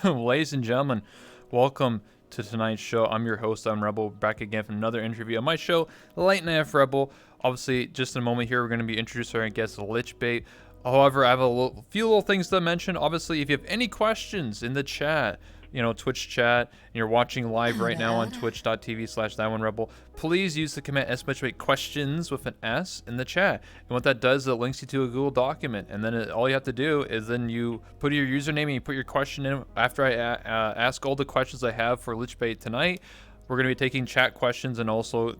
Ladies and gentlemen, welcome to tonight's show. I'm your host, I'm Rebel, back again for another interview on my show, Late Night F Rebel. Obviously, just in a moment here, we're going to be introducing our guest, Lichbait. However, I have few little things to mention. Obviously, if you have any questions in the chat, Twitch chat, and you're watching live right now on twitch.tv/that1rebel, please use the command /questions with an S in the chat. And what that does is it links you to a Google document. And then all you have to do is then you put your username and you put your question in. After I ask all the questions I have for Lichbait tonight, we're going to be taking chat questions and also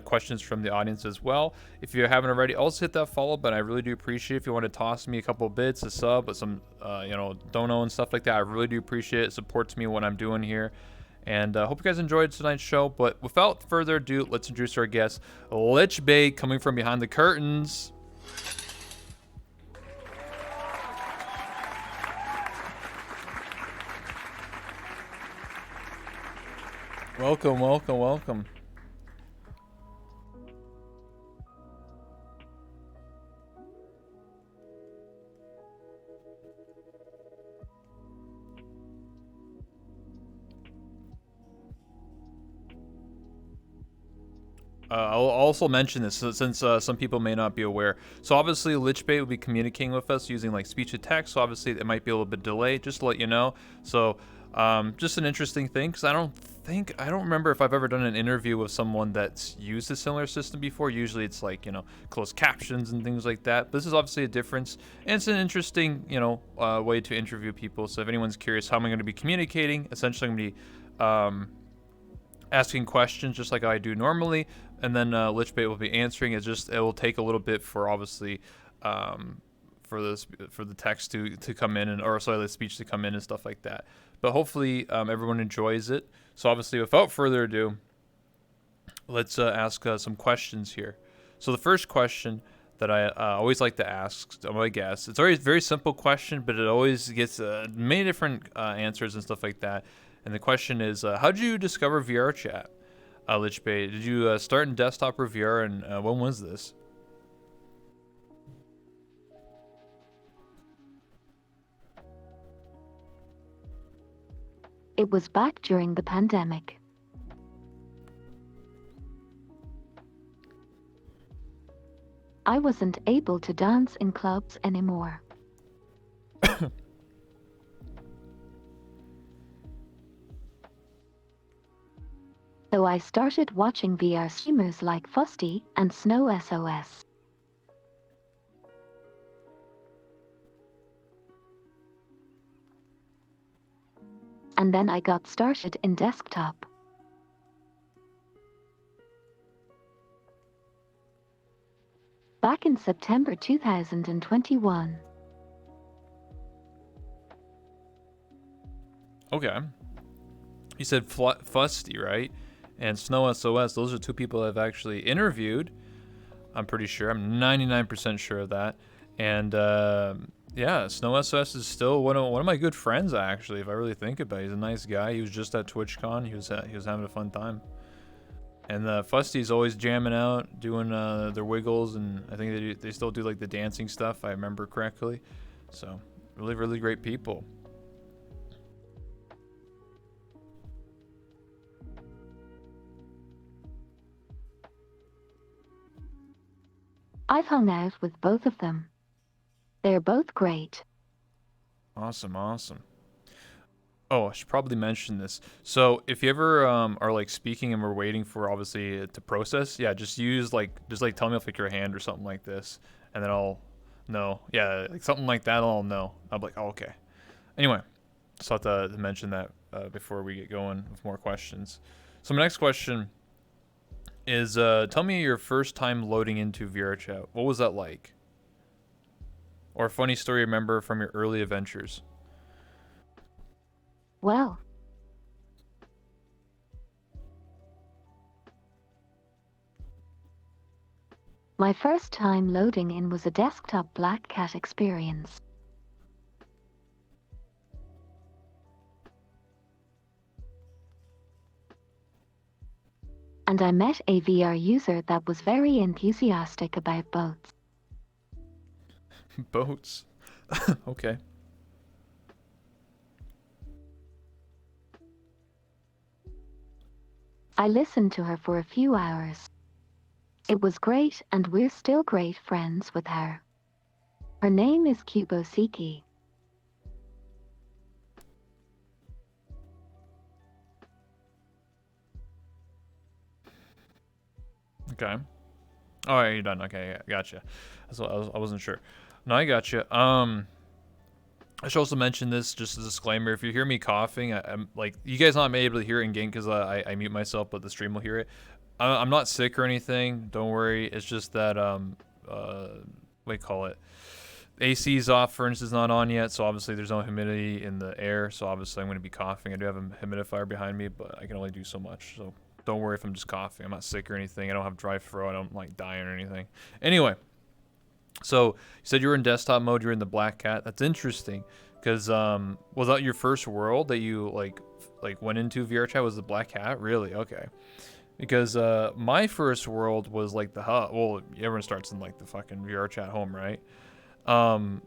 questions from the audience as well. If you haven't already, also hit that follow button. I really do appreciate it. If you want to toss me a couple of bits, a sub, but some, dono and stuff like that, I really do appreciate it. It supports me what I'm doing here. And hope you guys enjoyed tonight's show. But without further ado, let's introduce our guest, Lichbait, coming from behind the curtains. Welcome, welcome, welcome. I'll also mention this since some people may not be aware. So obviously, Lichbait will be communicating with us using like speech to text. So obviously, it might be a little bit delayed, just to let you know. So just an interesting thing, because I don't remember if I've ever done an interview with someone that's used a similar system before. Usually, it's like closed captions and things like that. But this is obviously a difference, and it's an interesting way to interview people. So if anyone's curious how am I going to be communicating, essentially I'm going to be asking questions just like I do normally, and then Lichbait will be answering. It will take a little bit for obviously for the text to come in or the speech to come in and stuff like that. But hopefully everyone enjoys it. So obviously, without further ado, let's ask some questions here. So the first question that I always like to ask my guests, it's always a very simple question, but it always gets many different answers and stuff like that. And the question is, how did you discover VRChat, Lichbait? Did you start in desktop or VR, and when was this? It was back during the pandemic. I wasn't able to dance in clubs anymore. So I started watching VR streamers like Fusty and Snow SOS. And then I got started in desktop. Back in September 2021. Okay. You said Fusty, right? And Snow SOS, those are two people I've actually interviewed. I'm pretty sure. I'm 99% sure of that. And yeah, Snow SOS is still one of my good friends, actually, if I really think about it. He's a nice guy. He was just at TwitchCon. He was having a fun time. And Fusty's always jamming out, doing their wiggles, and I think they still do like the dancing stuff, if I remember correctly. So really, really great people. I've hung out with both of them. They're both great. Awesome, awesome. Oh, I should probably mention this. So if you ever are like speaking and we're waiting for obviously it to process, yeah, just tell me with like your hand or something like this, and then I'll know. Yeah, like something like that, I'll know. I'll be like, oh, okay. Anyway, just thought to mention that before we get going with more questions. So my next question is, tell me your first time loading into VRChat. What was that like? Or a funny story you remember from your early adventures. Well, my first time loading in was a desktop Black Cat experience. And I met a VR user that was very enthusiastic about boats. Boats? Okay. I listened to her for a few hours. It was great, and we're still great friends with her. Her name is Kubosiki. Okay. Oh, yeah, you're done. Okay, yeah, gotcha. I wasn't sure. No, I gotcha. I should also mention this, just as a disclaimer. If you hear me coughing, I'm like, you guys not able to hear it in game because I mute myself, but the stream will hear it. I'm not sick or anything. Don't worry. It's just that what do you call it? AC's off, furnace is not on yet, so obviously there's no humidity in the air, so obviously I'm going to be coughing. I do have a humidifier behind me, but I can only do so much, so don't worry if I'm just coughing. I'm not sick or anything. I don't have dry throat. I don't like dying or anything. Anyway, so you said you were in desktop mode. You're in the Black Cat. That's interesting, because was that your first world that you like went into VRChat? Was the Black Cat? Really? Okay. Because my first world was like the hub. Well, everyone starts in like the fucking VRChat home, right? Um,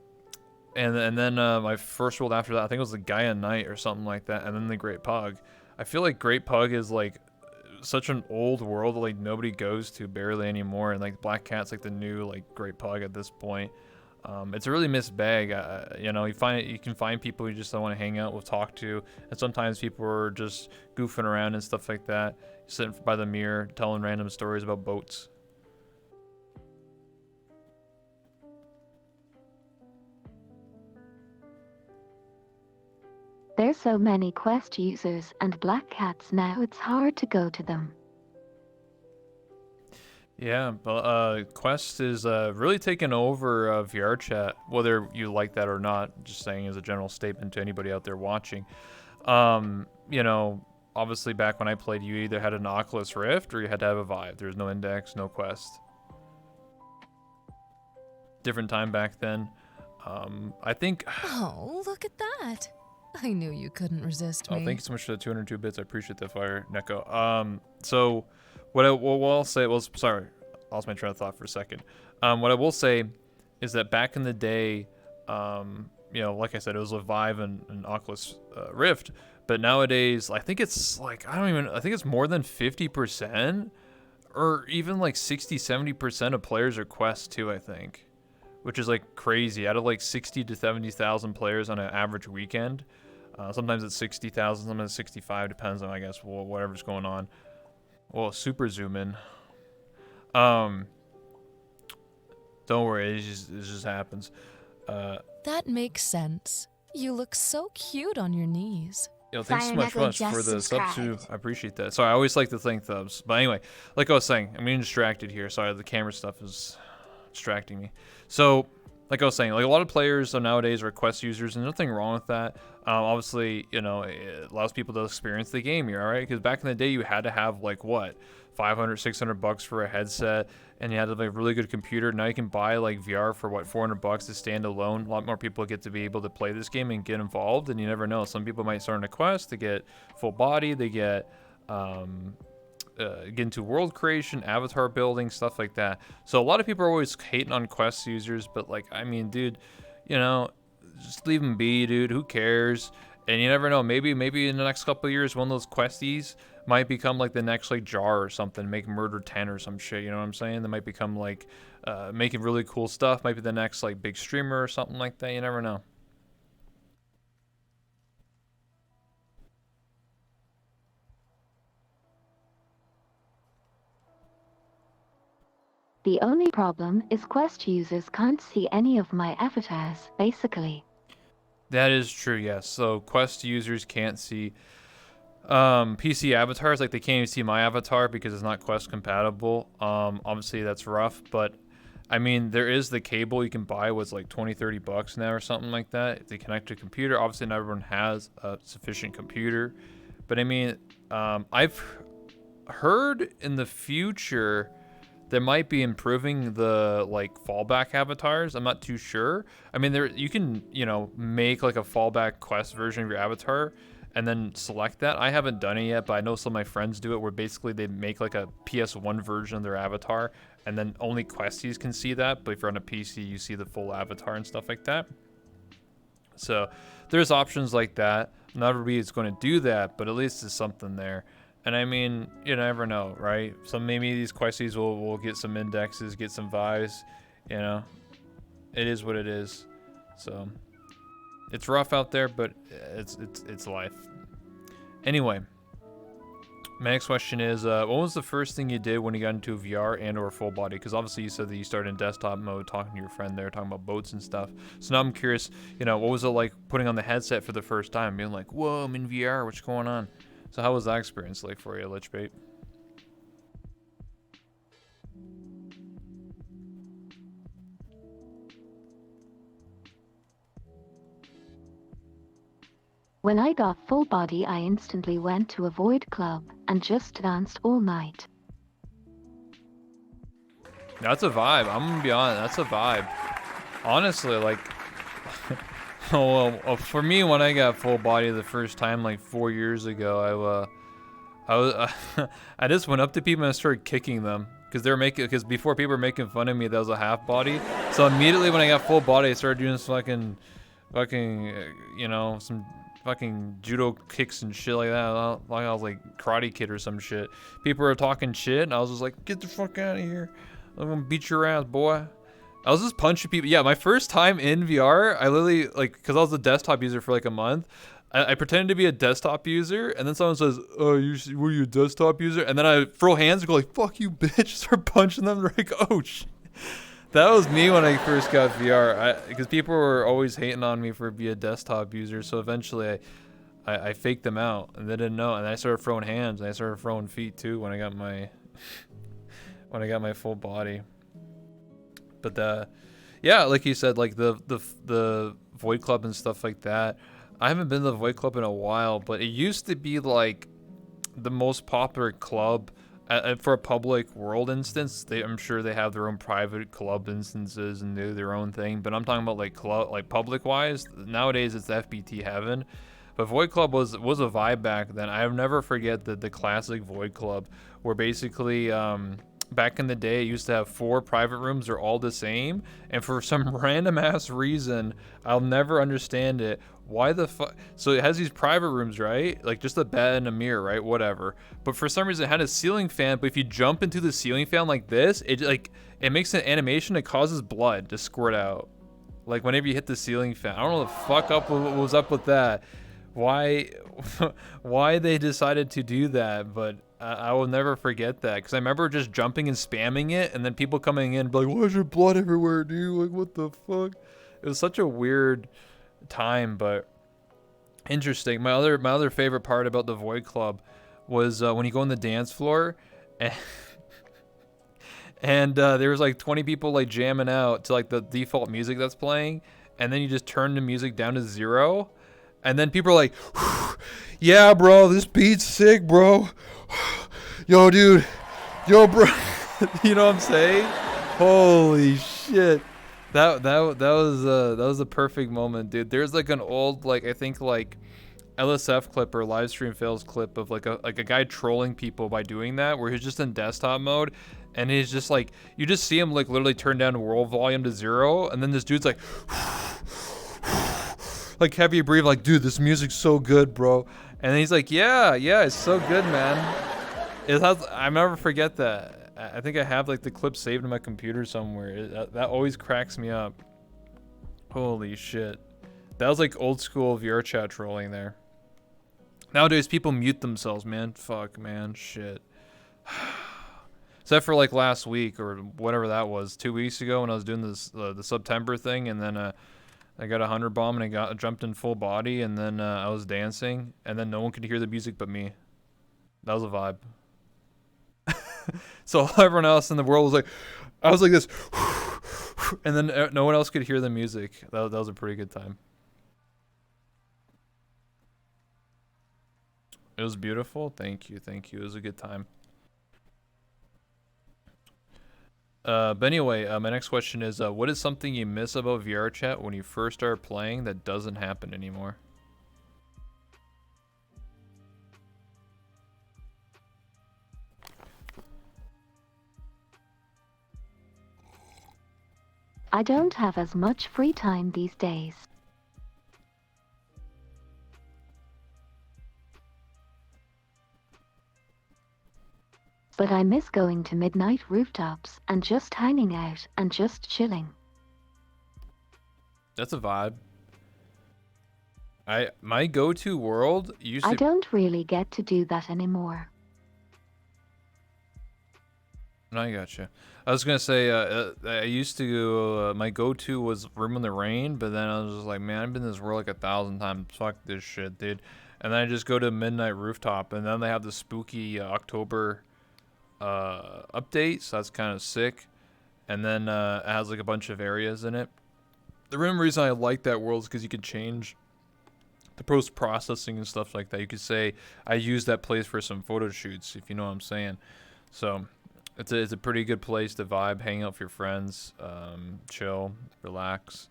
and then my first world after that, I think it was the Gaia Knight or something like that, and then the Great Pug. I feel like Great Pug is like such an old world that like nobody goes to barely anymore, and like Black Cat's like the new like Great Pug at this point. It's a really missed bag. You know, you can find people you just don't want to hang out with, talk to, and sometimes people are just goofing around and stuff like that, sitting by the mirror, telling random stories about boats. There's so many Quest users and Black Cats now, it's hard to go to them. Yeah, but Quest is really taking over VRChat, whether you like that or not. Just saying as a general statement to anybody out there watching. You know, obviously back when I played, you either had an Oculus Rift or you had to have a Vive. There's no Index, no Quest. Different time back then. I think. Oh, look at that! I knew you couldn't resist me. Oh, thank you so much for the 202 bits. I appreciate the fire, Neko. So what I'll say, well, sorry, I lost my train of thought for a second. What I will say is that back in the day, you know, like I said, it was a Vive and Oculus Rift, but nowadays, I think it's like, I think it's more than 50%, or even like 60-70% of players are Quest too, I think, which is like crazy. Out of like 60 to 70,000 players on an average weekend, sometimes it's 60,000, sometimes it's 65, depends on, I guess, whatever's going on. Well, super zoom in. Don't worry, it just happens. That makes sense. You look so cute on your knees. Yo, thanks so much for the sub too. I appreciate that. Sorry, I always like to thank subs. But anyway, like I was saying, I'm getting distracted here. Sorry, the camera stuff is distracting me. So, like I was saying, like a lot of players nowadays are Quest users, and nothing wrong with that. Obviously, you know, it allows people to experience the game here, all right? Because back in the day, you had to have like what, 500, 600 bucks for a headset, and you had to have a really good computer. Now you can buy like VR for what, 400 bucks to stand alone. A lot more people get to be able to play this game and get involved, and you never know. Some people might start in a Quest to get full body, they get get into world creation, avatar building, stuff like that. So a lot of people are always hating on Quest users, but like, I mean, dude, you know, just leave them be, dude. Who cares? And you never know. Maybe in the next couple of years, one of those Questies might become like the next like Jar or something, make Murder 10 or some shit. You know what I'm saying? They might become like making really cool stuff. Might be the next like big streamer or something like that. You never know. The only problem is Quest users can't see any of my avatars, basically. That is true, yes. So Quest users can't see PC avatars, like they can't even see my avatar because it's not Quest compatible. Obviously that's rough, but I mean, there is the cable you can buy was like 20-30 bucks now or something like that. If they connect to a computer, obviously not everyone has a sufficient computer. But I mean, I've heard in the future they might be improving the like fallback avatars. I'm not too sure. I mean, there you can, you know, make like a fallback Quest version of your avatar and then select that. I haven't done it yet, but I know some of my friends do it where basically they make like a PS1 version of their avatar and then only Questies can see that. But if you're on a PC, you see the full avatar and stuff like that. So there's options like that. Not everybody is going to do that, but at least there's something there. And I mean, you never know, right? So maybe these questies will get some indexes, get some vibes, you know. It is what it is. So it's rough out there, but it's life. Anyway, my next question is, what was the first thing you did when you got into VR and or full body? Because obviously you said that you started in desktop mode, talking to your friend there, talking about boats and stuff. So now I'm curious, you know, what was it like putting on the headset for the first time, being like, whoa, I'm in VR, what's going on? So how was that experience like for you, Lichbait? When I got full body, I instantly went to a Void Club and just danced all night. That's a vibe. I'm gonna be honest, that's a vibe. Honestly, like, well, for me, when I got full body the first time, like 4 years ago, I was, I just went up to people and started kicking them because before people were making fun of me, that was a half body. So immediately when I got full body, I started doing this you know, some fucking judo kicks and shit like that. Like I was like Karate Kid or some shit. People were talking shit, and I was just like, get the fuck out of here. I'm gonna beat your ass, boy. I was just punching people. Yeah, my first time in VR, I literally, like, because I was a desktop user for like a month, I pretended to be a desktop user, and then someone says, oh, were you a desktop user? And then I throw hands and go like, fuck you, bitch. Start punching them. They're like, oh, shit. That was me when I first got VR, because people were always hating on me for being a desktop user. So eventually I faked them out, and they didn't know. And I started throwing hands, and I started throwing feet too when I got my full body. But yeah, like you said, like the Void Club and stuff like that. I haven't been to the Void Club in a while, but it used to be like the most popular club for a public world instance. I'm sure they have their own private club instances and do their own thing. But I'm talking about like public wise. Nowadays it's FBT heaven. But Void Club was a vibe back then. I'll never forget the classic Void Club, where basically back in the day, it used to have 4 private rooms. They're all the same, and for some random ass reason, I'll never understand it. Why the fuck? So it has these private rooms, right? Like just a bed and a mirror, right? Whatever. But for some reason, it had a ceiling fan. But if you jump into the ceiling fan like this, it makes an animation that causes blood to squirt out. Like whenever you hit the ceiling fan. I don't know the fuck what was up with that. Why they decided to do that, but I will never forget that, because I remember just jumping and spamming it, and then people coming in like, why is your blood everywhere, dude? Like, what the fuck? It was such a weird time, but interesting. My other favorite part about the Void Club was when you go on the dance floor, and there was like 20 people like jamming out to like the default music that's playing, and then you just turn the music down to 0. And then people are like, yeah, bro, this beat's sick, bro. Yo, dude. Yo, bro. You know what I'm saying? Holy shit. That was a perfect moment, dude. There's like an old, like, I think like LSF clip or live stream fails clip of like a guy trolling people by doing that, where he's just in desktop mode, and he's just like, you just see him like literally turn down world volume to 0, and then this dude's like like heavy breathe, like, dude, this music's so good, bro. And he's like, yeah, it's so good, man. I'll never forget that. I think I have like the clip saved in my computer somewhere. That always cracks me up. Holy shit. That was like old school VRChat trolling there. Nowadays people mute themselves, man. Fuck, man, shit. Except for like last week or whatever that was, 2 weeks ago, when I was doing this the September thing, and then I got a 100 bomb and I jumped in full body, and then I was dancing, and then no one could hear the music but me. That was a vibe. So everyone else in the world was like, I was like this, and then no one else could hear the music. That was a pretty good time. It was beautiful. Thank you. It was a good time. But anyway, my next question is, what is something you miss about VRChat when you first started playing that doesn't happen anymore? I don't have as much free time these days. But I miss going to midnight rooftops and just hanging out and just chilling. That's a vibe. My go-to world used I to. don't really get to do that anymore. I gotcha. I was gonna say, I used to go. My go-to was Room in the Rain, but then I was just like, man, I've been in this world like 1,000 times. Fuck this shit, dude. And then I just go to Midnight Rooftop, and then they have the spooky October update, so that's kind of sick. And then it has like a bunch of areas in it. The real reason I like that world is because you can change the post processing and stuff like that. You could say I use that place for some photo shoots, if you know what I'm saying. So it's a pretty good place to vibe, hang out with your friends, chill, relax.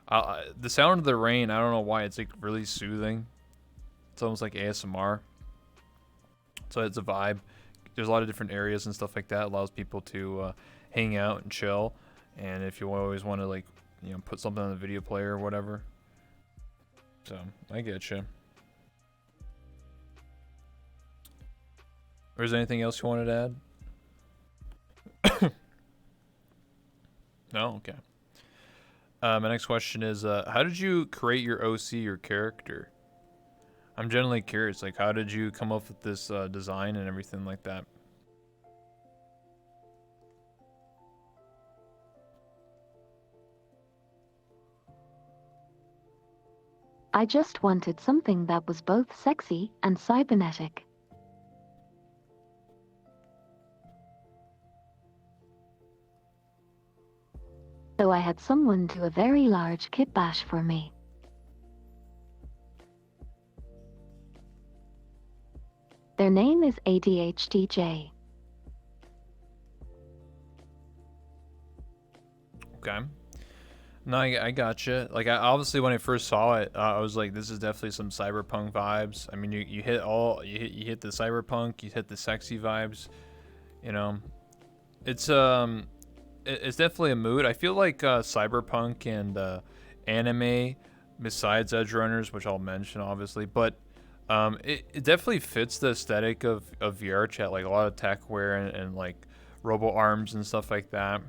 The sound of the rain, I don't know why, it's like really soothing. It's almost like ASMR. So it's a vibe. There's a lot of different areas and stuff like that. It allows people to hang out and chill. And if you always want to, like, you know, put something on the video player or whatever. So I get you. Or is there anything else you wanted to add? No? Okay. My next question is, how did you create your OC, your character? I'm generally curious, like, how did you come up with this design and everything like that? I just wanted something that was both sexy and cybernetic. So I had someone do a very large kit bash for me. Their name is ADHDJ. Okay. No, I gotcha. Like, obviously when I first saw it, I was like, this is definitely some cyberpunk vibes. I mean, you hit you hit the cyberpunk, you hit the sexy vibes. You know, it's it's definitely a mood. I feel like cyberpunk and anime, besides Edge Runners, which I'll mention obviously, but it definitely fits the aesthetic of VRChat, like a lot of tech wear and like robo arms and stuff like that.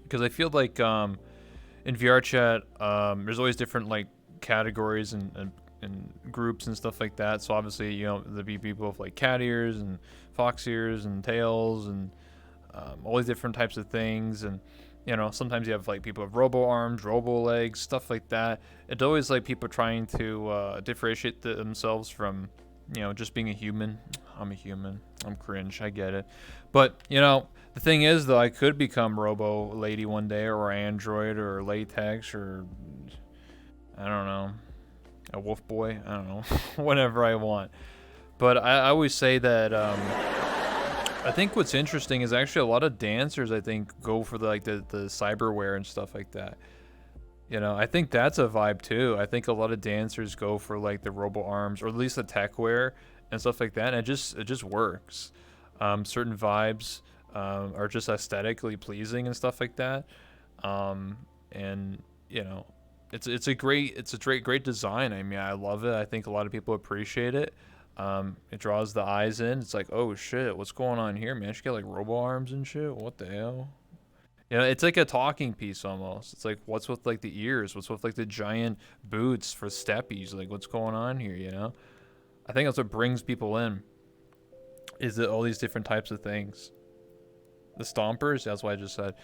Because I feel like in VRChat, there's always different like categories and groups and stuff like that. So obviously, you know, there'll be people with like cat ears and fox ears and tails and all these different types of things. And you know, sometimes you have like people with robo arms, robo legs, stuff like that. It's always like people trying to differentiate themselves from, you know, just being a human. I'm a human. I'm cringe. I get it. But, you know, the thing is, though, I could become Robo Lady one day, or Android, or Latex, or I don't know, a Wolf Boy. I don't know, whatever I want. But I always say that I think what's interesting is actually a lot of dancers, I think, go for the cyberware and stuff like that. You know, I think that's a vibe too. I think a lot of dancers go for like the robo arms, or at least the tech wear and stuff like that. And it just works. Certain vibes are just aesthetically pleasing and stuff like that. And you know, it's a great design. I mean, I love it. I think a lot of people appreciate it. It draws the eyes in. It's like, oh shit, what's going on here, man? She got like robo arms and shit. What the hell? You know, it's like a talking piece almost. It's like, what's with like the ears? What's with like the giant boots for steppies? Like, what's going on here? You know, I think that's what brings people in. Is that all these different types of things? The stompers. That's what I just said.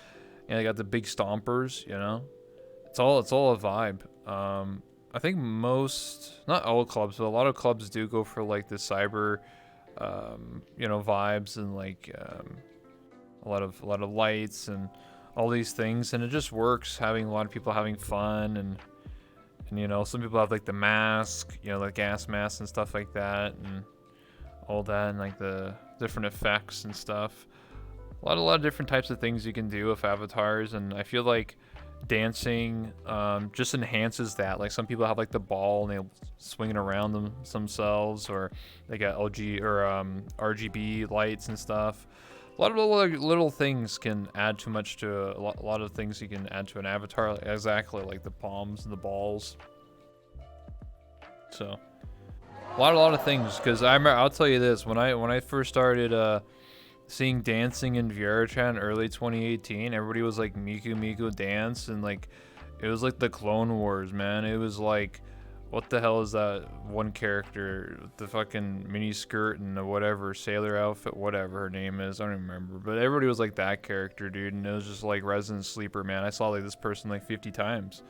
And they got the big stompers. You know, it's all a vibe. I think most, not all clubs, but a lot of clubs do go for like the cyber, you know, vibes and like a lot of lights and all these things, and it just works. Having a lot of people having fun, and you know, some people have like the mask, you know, like gas masks and stuff like that, and all that, and like the different effects and stuff. A lot of different types of things you can do with avatars, and I feel like dancing just enhances that. Like some people have like the ball and they swing it around themselves, or they got LG or RGB lights and stuff. A lot of little things can add too much to a lot of things you can add to an avatar. Exactly, like the palms and the balls. So a lot of things. Because I remember, I'll tell you this, when I first started seeing dancing in VRChat in early 2018. Everybody was like Miku Miku dance, and like it was like the Clone Wars, man. It was like, what the hell is that one character with the fucking mini skirt and the whatever sailor outfit, whatever her name is, I don't remember. But everybody was like that character, dude, and it was just like Resident Sleeper, man. I saw like this person like 50 times.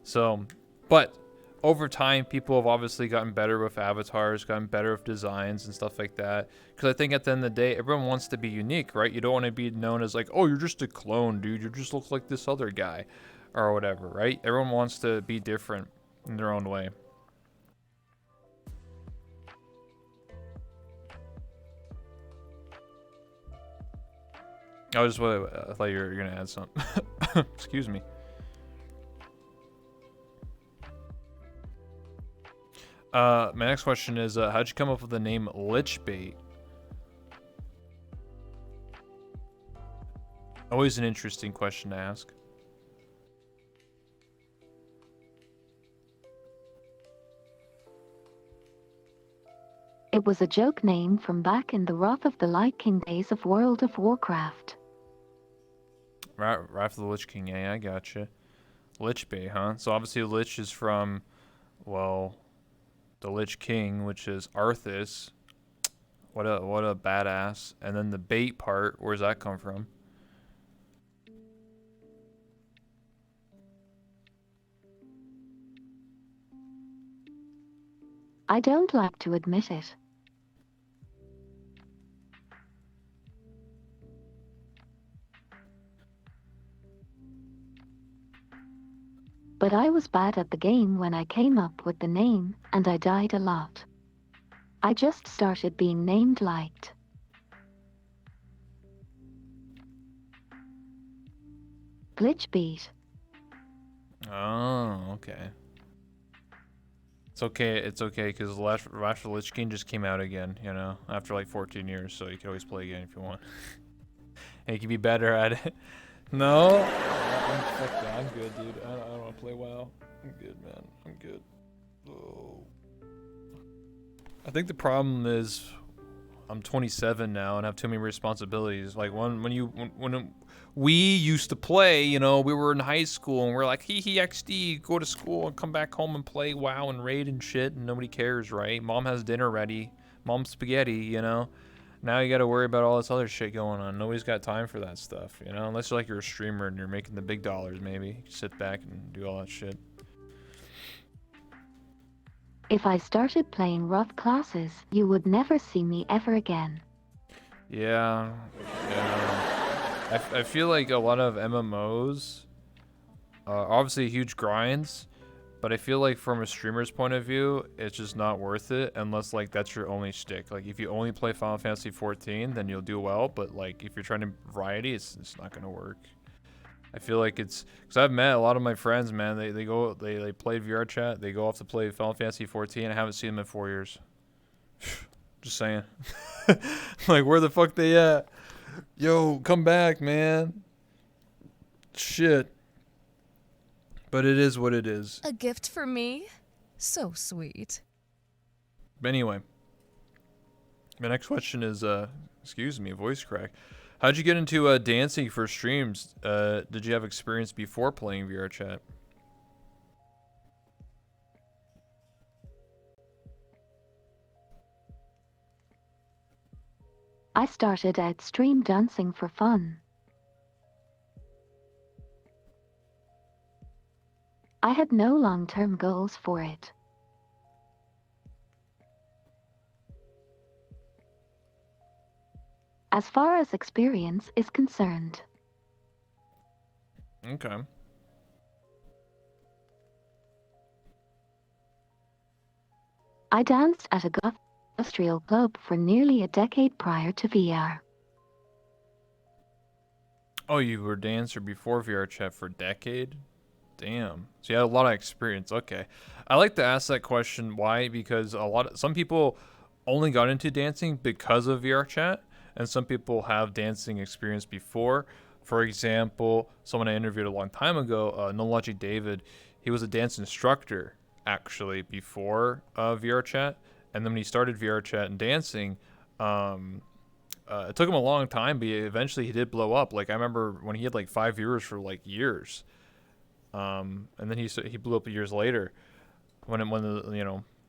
So, but over time, people have obviously gotten better with avatars, gotten better with designs and stuff like that. Because I think at the end of the day, everyone wants to be unique, right? You don't want to be known as like, oh, you're just a clone, dude. You just look like this other guy or whatever, right? Everyone wants to be different in their own way. I thought you were going to add something. Excuse me. My next question is, how'd you come up with the name Lichbait? Always an interesting question to ask. It was a joke name from back in the Wrath of the Lich King days of World of Warcraft. Wrath of the Lich King, yeah, I gotcha. Lichbait, huh? So obviously Lich is from, well, the Lich King, which is Arthas. What a badass. And then the bait part, where's that come from? I don't like to admit it. But I was bad at the game when I came up with the name, and I died a lot. I just started being named Light. Lichbait. Oh, okay. It's okay, because Wrath of the Lich King just came out again, you know, after like 14 years, so you can always play again if you want. And you can be better at it. No? I'm good, dude. I don't want to play WoW. I'm good, man. I'm good. Oh. I think the problem is I'm 27 now and have too many responsibilities. Like when we used to play, you know, we were in high school and we're like, hee XD, go to school and come back home and play WoW and raid and shit, and nobody cares, right? Mom has dinner ready, mom's spaghetti, you know. Now you got to worry about all this other shit going on. Nobody's got time for that stuff, you know, unless you're a streamer and you're making the big dollars. Maybe you sit back and do all that shit. If I started playing rough classes, you would never see me ever again. Yeah. I feel like a lot of MMOs are obviously huge grinds, but I feel like from a streamer's point of view, it's just not worth it unless like that's your only shtick. Like if you only play Final Fantasy 14, then you'll do well, but like if you're trying to variety, it's not gonna work. I feel like it's because I've met a lot of my friends, man. They played VRChat, they go off to play Final Fantasy 14. I haven't seen them in 4 years. Just saying. Like where the fuck they at? Yo, come back, man. Shit. But it is what it is. A gift for me? So sweet. But anyway, my next question is, excuse me, voice crack. How'd you get into dancing for streams? Did you have experience before playing VRChat? I started out stream dancing for fun. I had no long-term goals for it. As far as experience is concerned. Okay. I danced at a goth industrial club for nearly a decade prior to VR. Oh, you were a dancer before VRChat for a decade? Damn. So you had a lot of experience. Okay. I like to ask that question. Why? Because some people only got into dancing because of VRChat, and some people have dancing experience before. For example, someone I interviewed a long time ago, No Logic David, he was a dance instructor actually before VRChat, and then when he started VRChat and dancing, it took him a long time, but eventually he did blow up. Like I remember when he had like 5 viewers for like years, and then he blew up years later when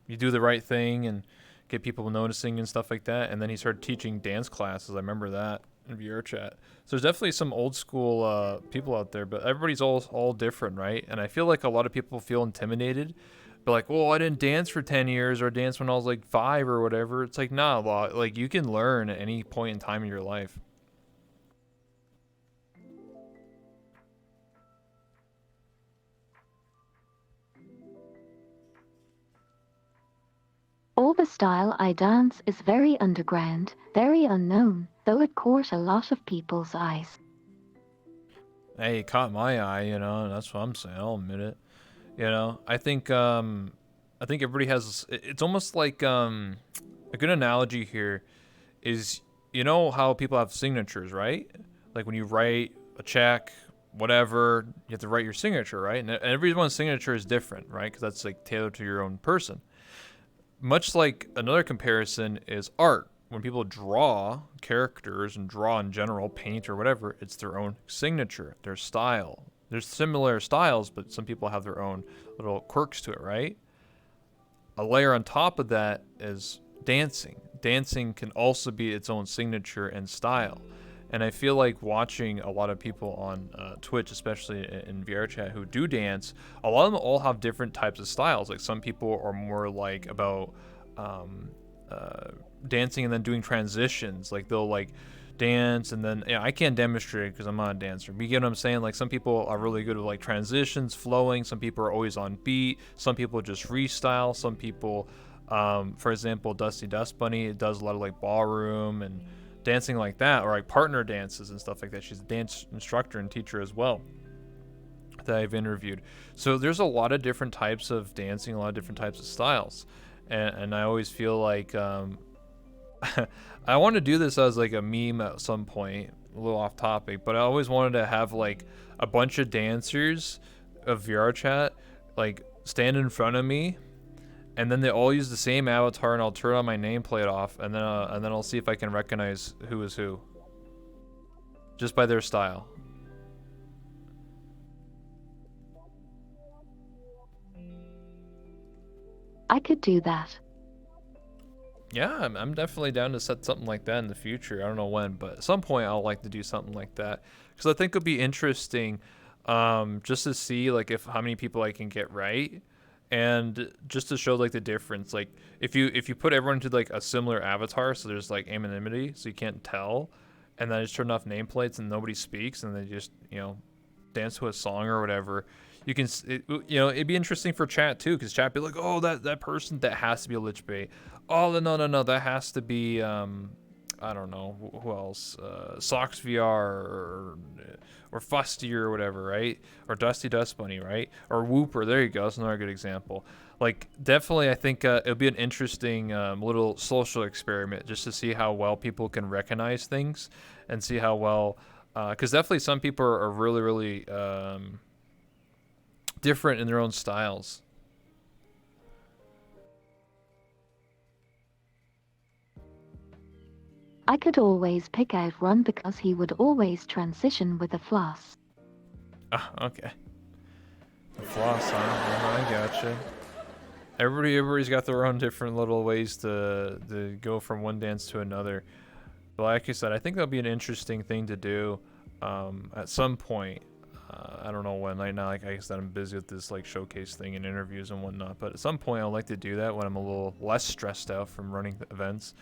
you do the right thing and get people noticing and stuff like that. And then he started teaching dance classes. I remember that in VRChat. So there's definitely some old school people out there, but everybody's all different, right? And I feel like a lot of people feel intimidated. But like, well, I didn't dance for 10 years or dance when I was like 5 or whatever. It's like, nah, like you can learn at any point in time in your life. All the style I dance is very underground, very unknown, though it caught a lot of people's eyes. Hey, it caught my eye, and that's what I'm saying. I'll admit it. I think everybody has. It's almost like a good analogy here is how people have signatures, right? Like when you write a check, whatever, you have to write your signature, right? And everyone's signature is different, right? Because that's like tailored to your own person. Much like another comparison is art. When people draw characters and draw in general, paint or whatever, it's their own signature, their style. There's similar styles, but some people have their own little quirks to it, right? A layer on top of that is dancing. Dancing can also be its own signature and style. And I feel like watching a lot of people on Twitch, especially in VRChat, who do dance, a lot of them all have different types of styles. Like some people are more like about dancing and then doing transitions. Like they'll like dance and then I can't demonstrate because I'm not a dancer. But you get what I'm saying? Like some people are really good with like transitions, flowing. Some people are always on beat. Some people just freestyle. Some people, for example, Dusty Dust Bunny does a lot of like ballroom and dancing like that, or like partner dances and stuff like that. She's a dance instructor and teacher as well that I've interviewed. So there's a lot of different types of dancing, a lot of different types of styles, and I always feel like I want to do this as like a meme at some point, a little off topic, but I always wanted to have like a bunch of dancers of VRChat like stand in front of me, and then they all use the same avatar, and I'll turn on my nameplate off, and then I'll see if I can recognize who is who, just by their style. I could do that. Yeah, I'm definitely down to set something like that in the future. I don't know when, but at some point I'll like to do something like that because I think it'll be interesting, just to see like if how many people I can get right. And just to show like the difference, like if you put everyone into like a similar avatar, so there's like anonymity, so you can't tell, and then I just turn off nameplates and nobody speaks, and they just dance to a song or whatever. You can it'd be interesting for chat too, because chat be like, oh, that person, that has to be a Lichbait. Oh, no, that has to be I don't know who else, Socks VR or Fusty or whatever, right? Or Dusty Dust Bunny, right? Or Whooper. There you go. That's another good example. Like definitely, I think it'll be an interesting little social experiment just to see how well people can recognize things and see how well, because definitely some people are really, really different in their own styles. I could always pick out Ron because he would always transition with a floss. Ah, okay. The floss, huh? I gotcha. Everybody's got their own different little ways to go from one dance to another. But like I said, I think that'll be an interesting thing to do at some point. I don't know when. Right now, like I said, I'm busy with this like showcase thing and interviews and whatnot. But at some point, I'd like to do that when I'm a little less stressed out from running the events.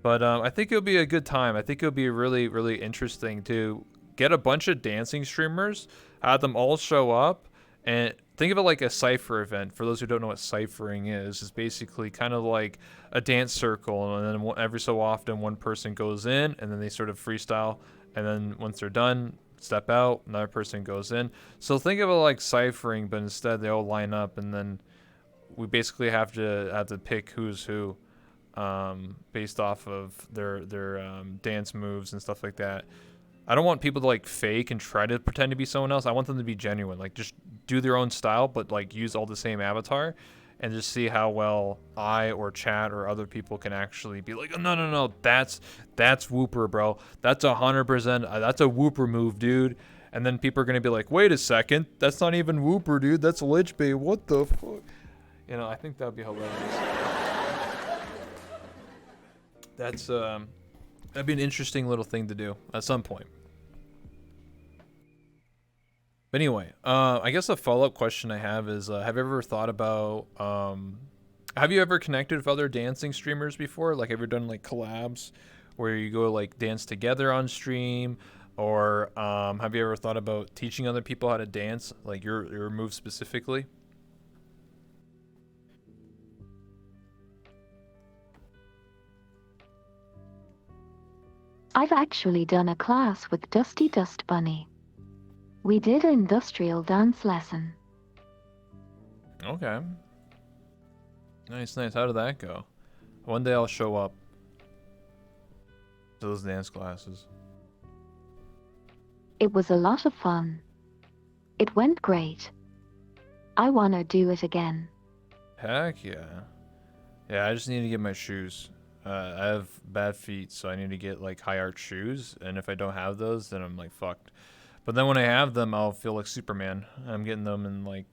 But I think it'll be a good time. I think it'll be really, really interesting to get a bunch of dancing streamers, have them all show up, and think of it like a cypher event. For those who don't know what ciphering is, it's basically kind of like a dance circle, and then every so often one person goes in, and then they sort of freestyle, and then once they're done, step out, another person goes in. So think of it like ciphering, but instead they all line up, and then we basically have to pick who's who. Based off of their dance moves and stuff like that. I don't want people to like fake and try to pretend to be someone else. I want them to be genuine, like just do their own style, but like use all the same avatar, and just see how well I or chat or other people can actually be like, oh, no, that's Whooper, bro. That's 100%. That's a Whooper move, dude. And then people are gonna be like, wait a second, that's not even Whooper, dude. That's Lichbait. What the fuck? You know, I think that'd be hilarious. That'd be an interesting little thing to do at some point. But anyway, I guess a follow-up question I have is, have you ever thought about, have you ever connected with other dancing streamers before? Like, have you done like collabs where you go like dance together on stream? Or have you ever thought about teaching other people how to dance, like your move specifically? I've actually done a class with Dusty Dust Bunny. We did an industrial dance lesson. Okay. Nice. How did that go? One day I'll show up to those dance classes. It was a lot of fun. It went great. I want to do it again. Heck yeah. Yeah, I just need to get my shoes. I have bad feet, so I need to get like high arch shoes, and if I don't have those, then I'm like fucked. But then when I have them, I'll feel like Superman. I'm getting them in like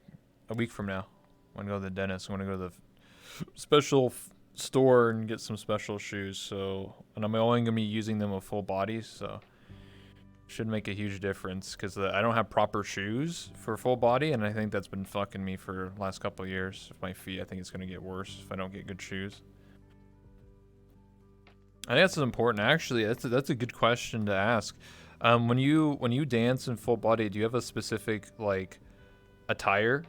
a week from now. I'm gonna go to the dentist. I'm gonna go to the special store and get some special shoes. So, and I'm only gonna be using them a full body, so should make a huge difference because I don't have proper shoes for full body, and I think that's been fucking me for the last couple of years. With my feet, I think it's gonna get worse if I don't get good shoes. I think that's important. Actually, that's a good question to ask. When you dance in full body, do you have a specific like attire?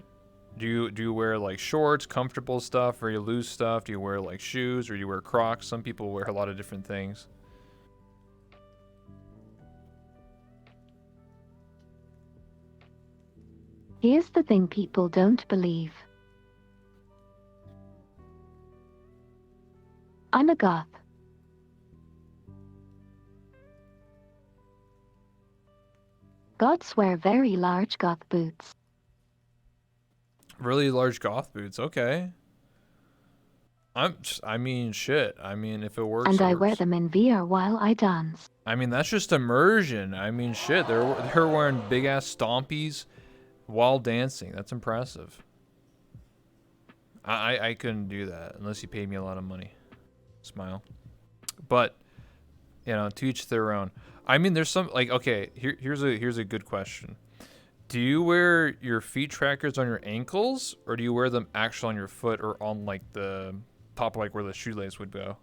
Do you wear like shorts, comfortable stuff, or you loose stuff? Do you wear like shoes, or you wear Crocs? Some people wear a lot of different things. Here's the thing people don't believe. I'm a goth. Goths wear very large goth boots. Really large goth boots, okay. I mean, shit. I mean, if it works, And it I wear works. them in VR while I dance. I mean, that's just immersion. I mean, shit. They're wearing big ass stompies while dancing. That's impressive. I couldn't do that unless you paid me a lot of money. Smile. But you know, to each their own. I mean, there's some like okay. Here's a good question. Do you wear your feet trackers on your ankles, or do you wear them actually on your foot or on like the top, like where the shoelace would go?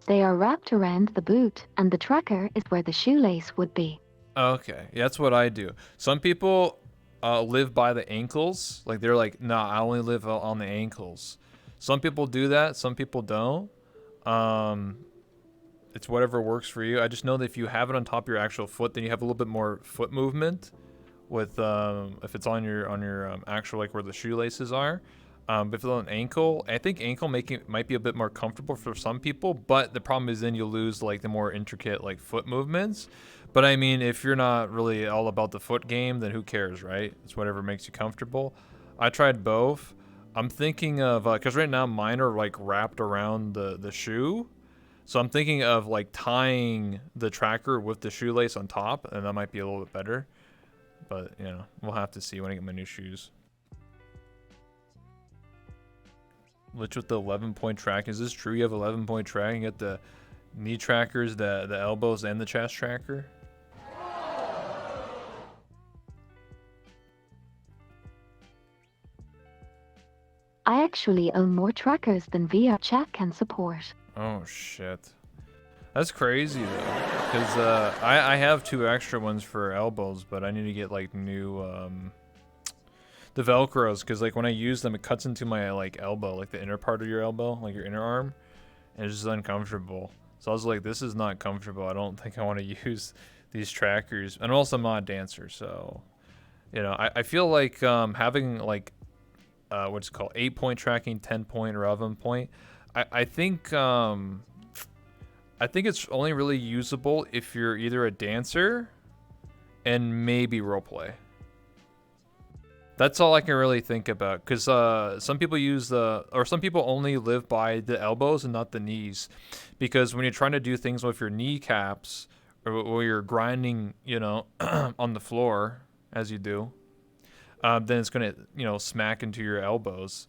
They are wrapped around the boot, and the tracker is where the shoelace would be. Okay, yeah, that's what I do. Some people live by the ankles. Like they're like, nah, I only live on the ankles. Some people do that. Some people don't. It's whatever works for you. I just know that if you have it on top of your actual foot, then you have a little bit more foot movement. With if it's on your actual like where the shoelaces are. But if it's on ankle, I think ankle might be a bit more comfortable for some people. But the problem is then you lose like the more intricate like foot movements. But I mean, if you're not really all about the foot game, then who cares, right? It's whatever makes you comfortable. I tried both. I'm thinking of because right now mine are like wrapped around the shoe. So I'm thinking of like tying the tracker with the shoelace on top, and that might be a little bit better. But, you know, we'll have to see when I get my new shoes. Lich with the 11-point track. Is this true? You have 11-point track? You get the knee trackers, the elbows, and the chest tracker? I actually own more trackers than VRChat can support. Oh, shit. That's crazy, though. Because I have 2 extra ones for elbows, but I need to get, like, new... the Velcros, because, like, when I use them, it cuts into my, like, elbow, like, the inner part of your elbow, like, your inner arm. And it's just uncomfortable. So I was like, this is not comfortable. I don't think I want to use these trackers. And also, I'm not a dancer, so... You know, I feel like having, like... what's it called? 8-point tracking, 10-point, or 11-point. I think it's only really usable if you're either a dancer and maybe roleplay. That's all I can really think about, because some people some people only live by the elbows and not the knees, because when you're trying to do things with your kneecaps, or you're grinding, on the floor as you do, then it's gonna, smack into your elbows,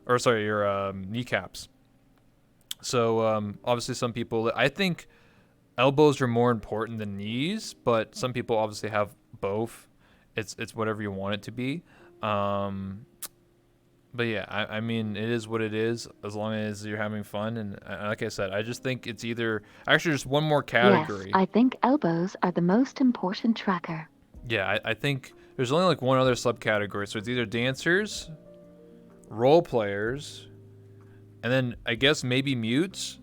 or sorry, your kneecaps. So obviously, some people, I think elbows are more important than knees, but some people obviously have both. It's whatever you want it to be. But yeah, I mean, it is what it is, as long as you're having fun. And like I said, I just think it's either actually just one more category. Yes, I think elbows are the most important tracker. Yeah, I think there's only like one other subcategory. So it's either dancers, role players, and then I guess maybe mutes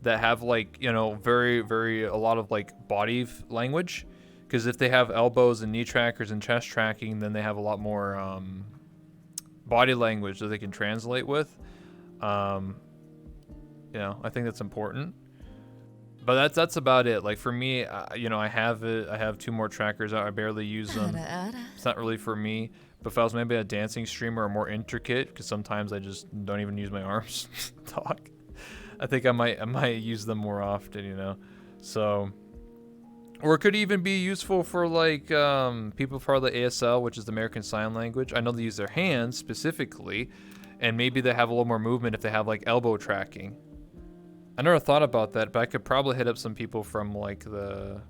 that have like, very, very, a lot of like body language. Because if they have elbows and knee trackers and chest tracking, then they have a lot more body language that they can translate with. I think that's important. But that's about it. Like for me, I have 2 more trackers. I barely use them. It's not really for me. But if I was maybe a dancing streamer or more intricate, because sometimes I just don't even use my arms to talk, I think I might use them more often. So. Or it could even be useful for like people for the ASL, which is the American Sign Language. I know they use their hands specifically, and maybe they have a little more movement if they have like elbow tracking. I never thought about that, but I could probably hit up some people from like the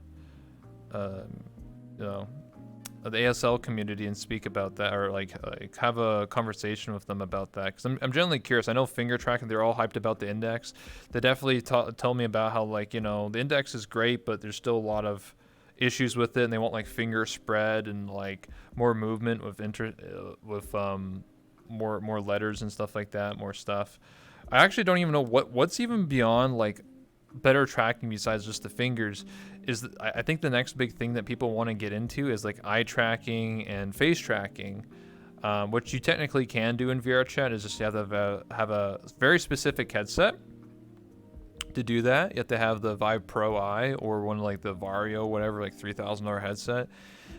ASL community and speak about that, or like have a conversation with them about that. Because I'm generally curious. I know finger tracking, they're all hyped about the index. They definitely tell me about how like, the index is great, but there's still a lot of issues with it, and they want like finger spread and like more movement with more letters and stuff like that, more stuff. I actually don't even know what's even beyond like better tracking besides just the fingers. I think the next big thing that people want to get into is like eye tracking and face tracking, which you technically can do in VRChat. Is just you have to have a very specific headset to do that. You have to have the Vive Pro Eye or one like the Vario, whatever, like $3,000 headset,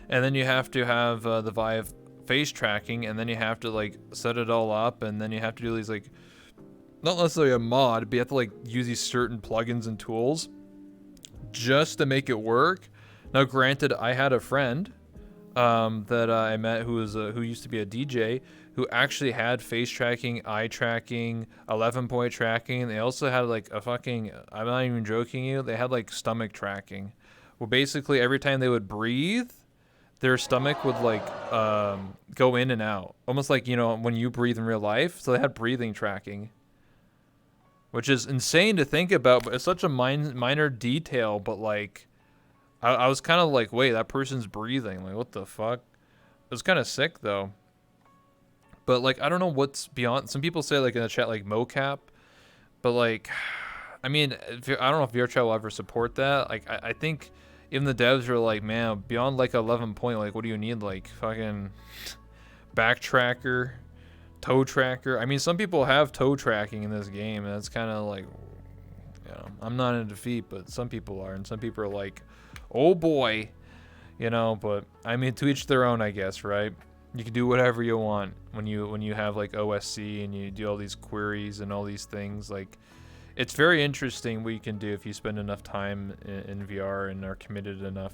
and then you have to have the Vive face tracking, and then you have to like set it all up, and then you have to do these like, not necessarily a mod, but you have to like use these certain plugins and tools just to make it work. Now, granted, I had a friend that I met who used to be a DJ, who actually had face tracking, eye tracking, 11-point tracking. They also had like a fucking, I'm not even joking you, they had like stomach tracking, where basically every time they would breathe, their stomach would like go in and out, almost like when you breathe in real life. So they had breathing tracking, which is insane to think about, but it's such a minor detail. But like, I was kind of like, wait, that person's breathing. Like, what the fuck? It was kind of sick though. But like, I don't know what's beyond. Some people say like in the chat like mocap, but like, I mean, I don't know if VRChat will ever support that. Like, I think even the devs are like, man, beyond like 11 point, like, what do you need? Like fucking back tracker, toe tracker. I mean, some people have toe tracking in this game, and that's kind of like, I'm not in defeat, but some people are, and some people are like, oh boy, But I mean, to each their own, I guess, right? You can do whatever you want when you have like OSC and you do all these queries and all these things. Like, it's very interesting what you can do if you spend enough time in VR and are committed enough.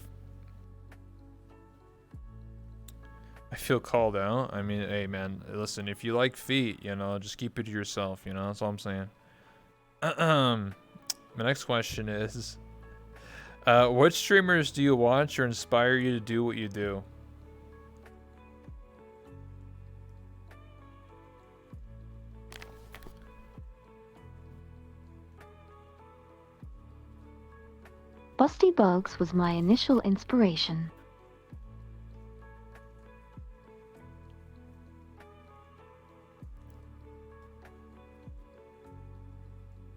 I feel called out. I mean, hey man, listen, if you like feet, just keep it to yourself, that's all I'm saying. My next question is, what streamers do you watch or inspire you to do what you do? Busty Bugs was my initial inspiration.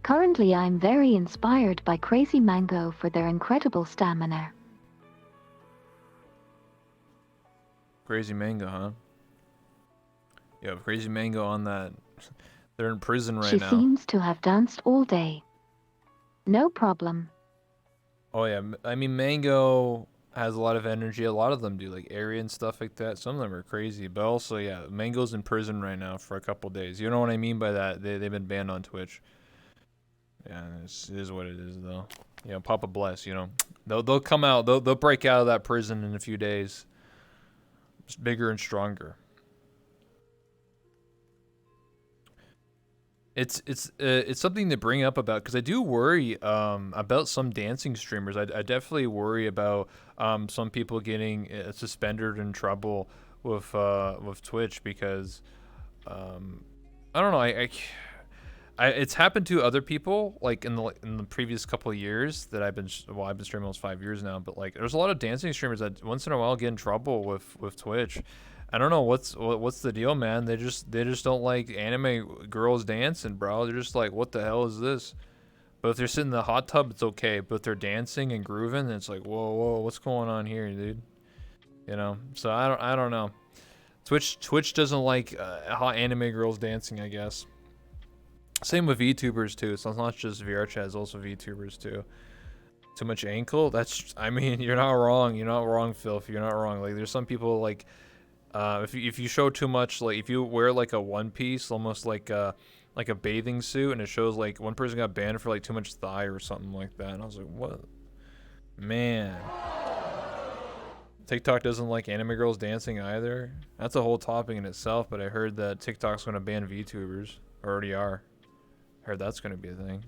Currently, I'm very inspired by Crazy Mango for their incredible stamina. Crazy Mango, huh? Yeah, Crazy Mango on that. They're in prison right now. She seems to have danced all day. No problem. Oh yeah, I mean Mango. has a lot of energy. A lot of them do, like Ari and stuff like that. Some of them are crazy, but also, yeah, Mango's in prison right now for a couple days. You know what I mean by that? They've been banned on Twitch. Yeah, it is what it is, though. You know, Papa bless. You know, they'll come out. They'll break out of that prison in a few days, just bigger and stronger. It's something to bring up about, because I do worry about some dancing streamers. I definitely worry about some people getting suspended in trouble with Twitch, because I don't know. It's happened to other people, like in the previous couple of years that I've been streaming almost 5 years now. But like, there's a lot of dancing streamers that once in a while get in trouble with Twitch. I don't know what's the deal, man. They just don't like anime girls dancing, bro. They're just like, what the hell is this? But if they're sitting in the hot tub, it's okay. But if they're dancing and grooving, it's like, whoa, what's going on here, dude? You know. So I don't know. Twitch doesn't like hot anime girls dancing, I guess. Same with VTubers too. So it's not just VRChat, it's also VTubers too. Too much ankle? I mean, you're not wrong. You're not wrong, Filth. You're not wrong. Like, there's some people like, if you show too much, like if you wear like a one piece, almost like a bathing suit, and it shows like one person got banned for like too much thigh or something like that, and I was like, what? Man. TikTok doesn't like anime girls dancing either. That's a whole topic in itself, but I heard that TikTok's gonna ban VTubers. Or already are. I heard that's gonna be a thing.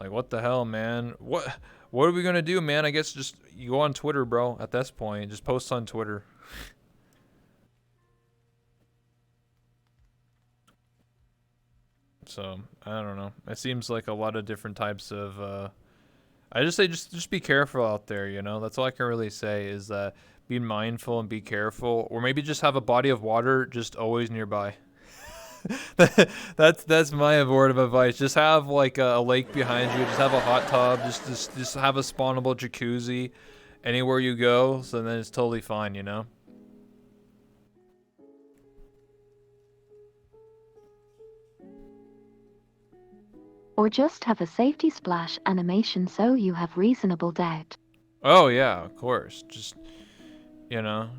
Like, what the hell, man? What are we gonna do, man? I guess just you go on Twitter, bro. At this point, just post on Twitter. So I don't know. It seems like a lot of different types of. I just say just be careful out there. You know, that's all I can really say is that be mindful and be careful, or maybe just have a body of water just always nearby. that's my word of advice. Just have like a lake behind you. Just have a hot tub. Just have a spawnable jacuzzi anywhere you go. So then it's totally fine, you know. Or just have a safety splash animation so you have reasonable doubt. Oh yeah, of course. Just, you know.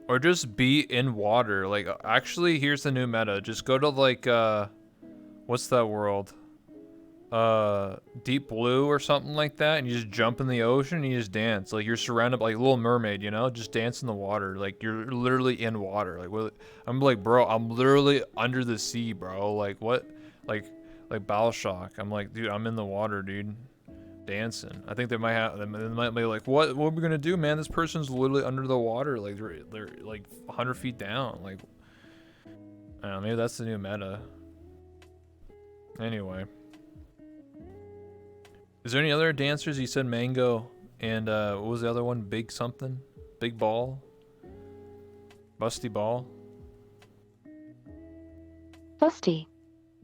Or just be in water. Like, actually, here's the new meta. Just go to like what's that world? Deep Blue or something like that, and you just jump in the ocean and you just dance. Like, you're surrounded by like Little Mermaid, you know? Just dance in the water. Like, you're literally in water. Like, I'm like, bro, I'm literally under the sea, bro. Like, what? Like Bioshock. I'm like, dude, I'm in the water, dude. Dancing. I think they might be like, what are we gonna do, man? This person's literally under the water. Like, they're like 100 feet down. Like, I don't know, maybe that's the new meta. Anyway. Is there any other dancers? You said Mango, and what was the other one? Big something? Big Ball? Busty Ball? Fusty.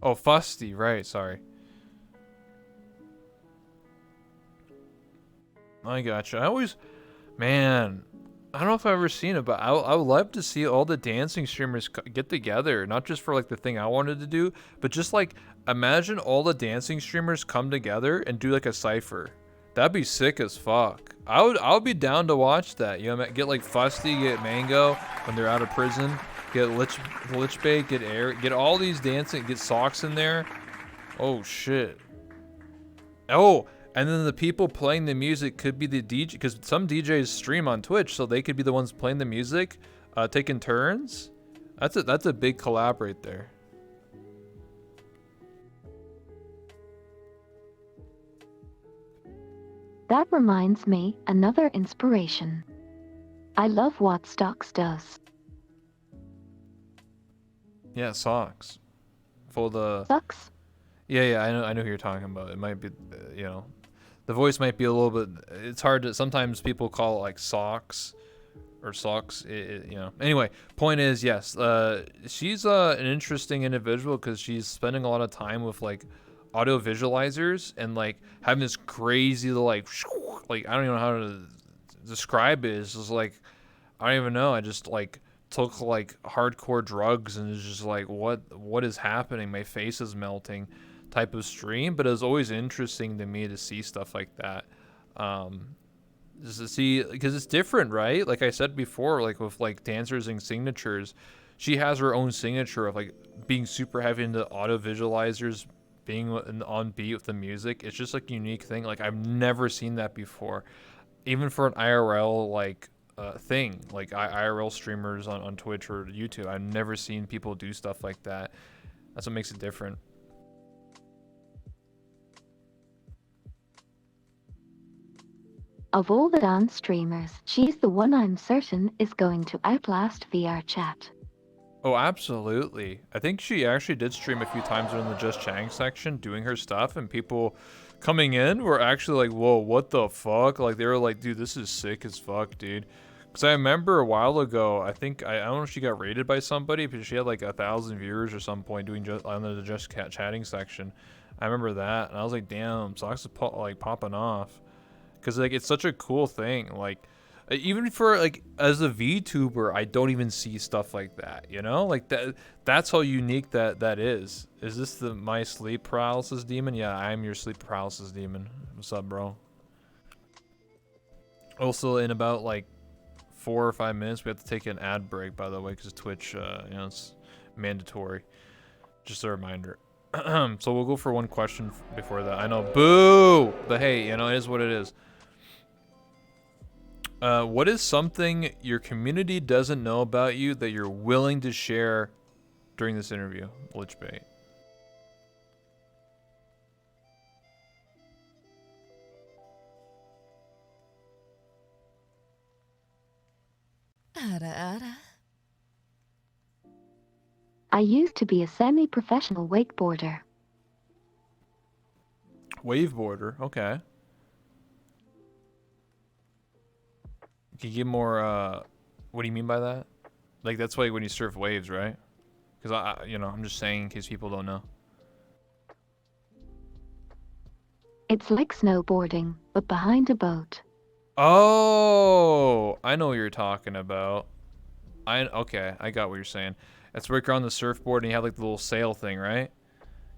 Oh, Fusty, right, sorry. I gotcha. I always, man, I don't know if I've ever seen it, but I would love to see all the dancing streamers get together, not just for like the thing I wanted to do, but just like imagine all the dancing streamers come together and do like a cypher. That'd be sick as fuck. I would be down to watch that. You know, get like Fusty, get Mango when they're out of prison, get Lichbait, get Air, get all these dancing, get Socks in there. Oh shit. Oh. And then the people playing the music could be the DJ, because some DJs stream on Twitch, so they could be the ones playing the music, taking turns. That's a big collab right there. That reminds me, another inspiration. I love what Stocks does. Yeah, Socks. For the... Socks? Yeah, I know who you're talking about. It might be, you know... The voice might be a little bit... It's hard to... Sometimes people call it like Socks or Socks, you know. Anyway, point is, yes, she's an interesting individual because she's spending a lot of time with like audio visualizers and like having this crazy like I don't even know how to describe it. It's just like, I don't even know. I just like took like hardcore drugs and it's just like, what is happening? My face is melting type of stream. But it was always interesting to me to see stuff like that. Just to see, because it's different, right? Like I said before, like with like dancers and signatures, she has her own signature of like being super heavy into auto visualizers, being on beat with the music. It's just like a unique thing. Like I've never seen that before, even for an IRL like thing, like IRL streamers on Twitch or YouTube. I've never seen people do stuff like that. That's what makes it different. Of all the dance streamers, she's the one I'm certain is going to outlast VRChat. Oh, absolutely. I think she actually did stream a few times in the Just Chatting section doing her stuff, and people coming in were actually like, whoa, what the fuck? Like, they were like, dude, this is sick as fuck, dude. Because I remember a while ago, I think, I don't know if she got raided by somebody, but she had like 1,000 viewers or some point doing just on the Just Chatting section. I remember that, and I was like, damn, Socks is like popping off. Because like, it's such a cool thing. Like, even for like as a VTuber, I don't even see stuff like that, you know? Like that's how unique that is. Is this the my sleep paralysis demon? Yeah, I'm your sleep paralysis demon. What's up, bro? Also, in about like 4 or 5 minutes, we have to take an ad break, by the way, because Twitch, you know, it's mandatory. Just a reminder. So we'll go for one question before that. I know, boo, but hey, you know, it is what it is. What is something your community doesn't know about you that you're willing to share during this interview, Lichbait? Ara ara. I used to be a semi-professional wakeboarder. Waveboarder, okay. Can you give more, what do you mean by that? Like, that's why when you surf waves, right? Because, you know, I'm just saying in case people don't know. It's like snowboarding, but behind a boat. Oh, I know what you're talking about. Okay, I got what you're saying. That's where you're on the surfboard and you have like the little sail thing, right?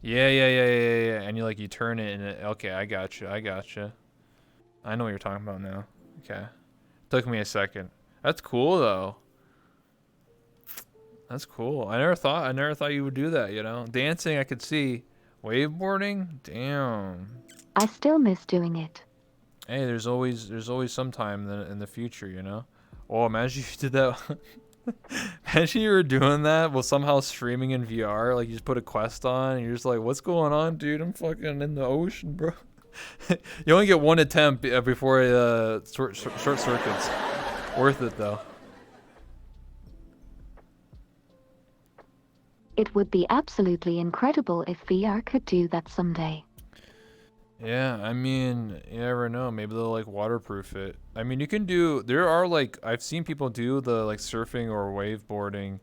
Yeah. And you turn it and okay, I got you. I know what you're talking about now. Okay. Took me a second. That's cool though. That's cool. I never thought you would do that, you know? Dancing I could see. Waveboarding? Damn. I still miss doing it. Hey, there's always some time in the future, you know? Oh, imagine you did that. Imagine you were doing that while somehow streaming in VR. Like, you just put a quest on and you're just like, what's going on, dude? I'm fucking in the ocean, bro. You only get one attempt before short circuits. Worth it, though. It would be absolutely incredible if VR could do that someday. Yeah, I mean, you never know. Maybe they'll like waterproof it. I mean, there are like, I've seen people do the like surfing or waveboarding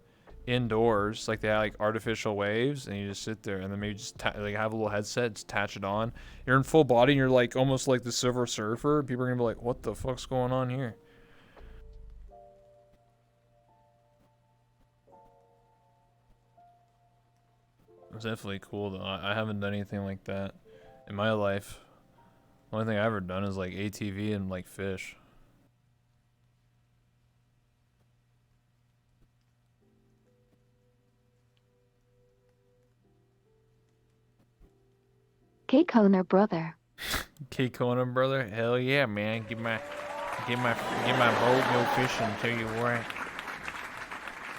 indoors. Like they have like artificial waves and you just sit there and then maybe just like have a little headset, just attach it on. You're in full body and you're like almost like the Silver Surfer. People are gonna be like, what the fuck's going on here? It's definitely cool though. I haven't done anything like that in my life. The only thing I've ever done is like ATV and like fish. K-Koner brother. K Conan brother, hell yeah, man. Get my boat, go fishing. Tell you what,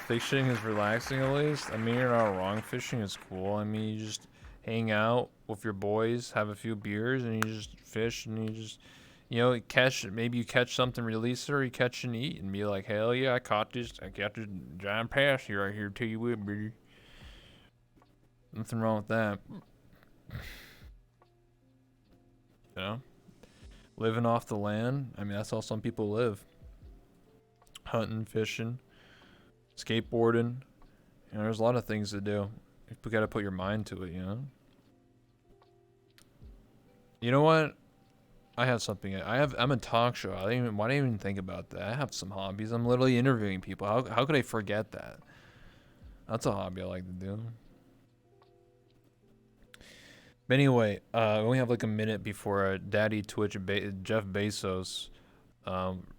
fishing is relaxing at least. I mean, you're not wrong. Fishing is cool. I mean, you just hang out with your boys, have a few beers, and you just fish, and you just, you know, catch. Maybe you catch something, release it, or you catch and eat, and be like, hell yeah, I got this giant bass here right here. Tell you what, buddy. Nothing wrong with that. You know, living off the land. I mean, that's how some people live. Hunting, fishing, skateboarding. You know, there's a lot of things to do. You gotta put your mind to it, you know? You know what? I have something. I'm a talk show. Why didn't I even think about that? I have some hobbies. I'm literally interviewing people. How could I forget that? That's a hobby I like to do. But anyway, we only have like a minute before Daddy Twitch Jeff Bezos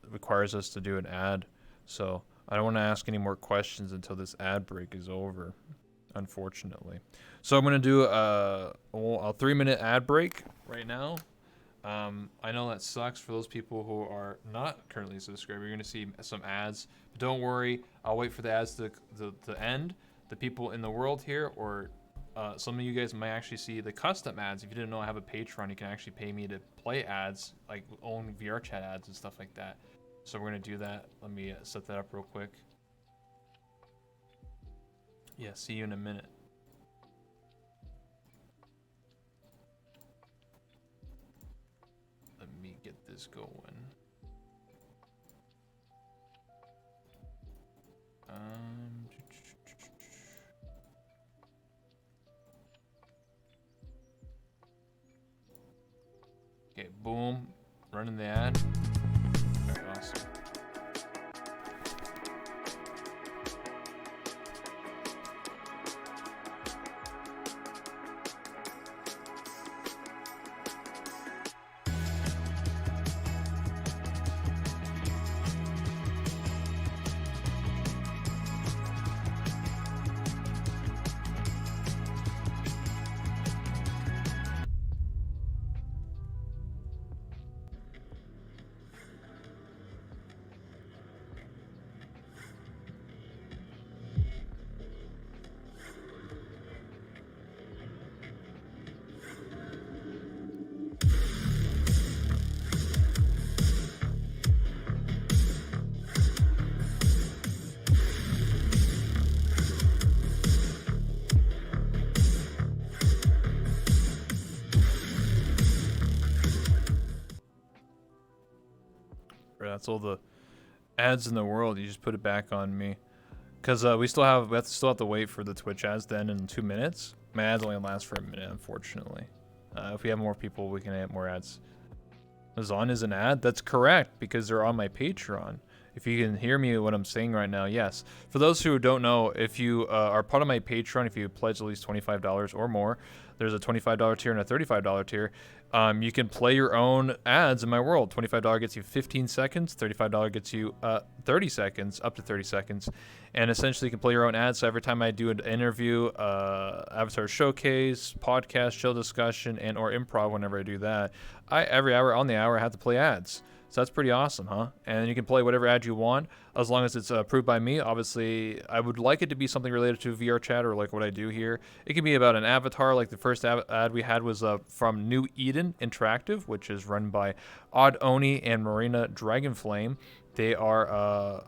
requires us to do an ad. So I don't want to ask any more questions until this ad break is over, unfortunately. So I'm going to do a 3-minute ad break right now. I know that sucks for those people who are not currently subscribed. You're going to see some ads. But don't worry. I'll wait for the ads to end. The people in the world here, or some of you guys might actually see the custom ads. If you didn't know I have a Patreon, you can actually pay me to play ads, like own VRChat ads and stuff like that. So we're going to do that. Let me set that up real quick. Yeah, see you in a minute. Let me get this going. Okay, boom. Running the ad. Very awesome. That's all the ads in the world. You just put it back on me, because we still have to wait for the Twitch ads to end in 2 minutes. My ads only last for a minute, unfortunately. If we have more people, we can add more ads. Zon is an ad. That's correct, because they're on my Patreon. If you can hear me what I'm saying right now, yes. For those who don't know, if you are part of my Patreon, if you pledge at least $25 or more, there's a $25 tier and a $35 tier. You can play your own ads in my world. $25 gets you 15 seconds. $35 gets you 30 seconds, up to 30 seconds. And essentially, you can play your own ads. So every time I do an interview, avatar showcase, podcast, show discussion, and or improv, whenever I do that, every hour on the hour, I have to play ads. So that's pretty awesome, huh? And you can play whatever ad you want, as long as it's approved by me. Obviously, I would like it to be something related to VRChat or like what I do here. It can be about an avatar, like the first ad we had was from New Eden Interactive, which is run by Odd Oni and Marina Dragonflame. They are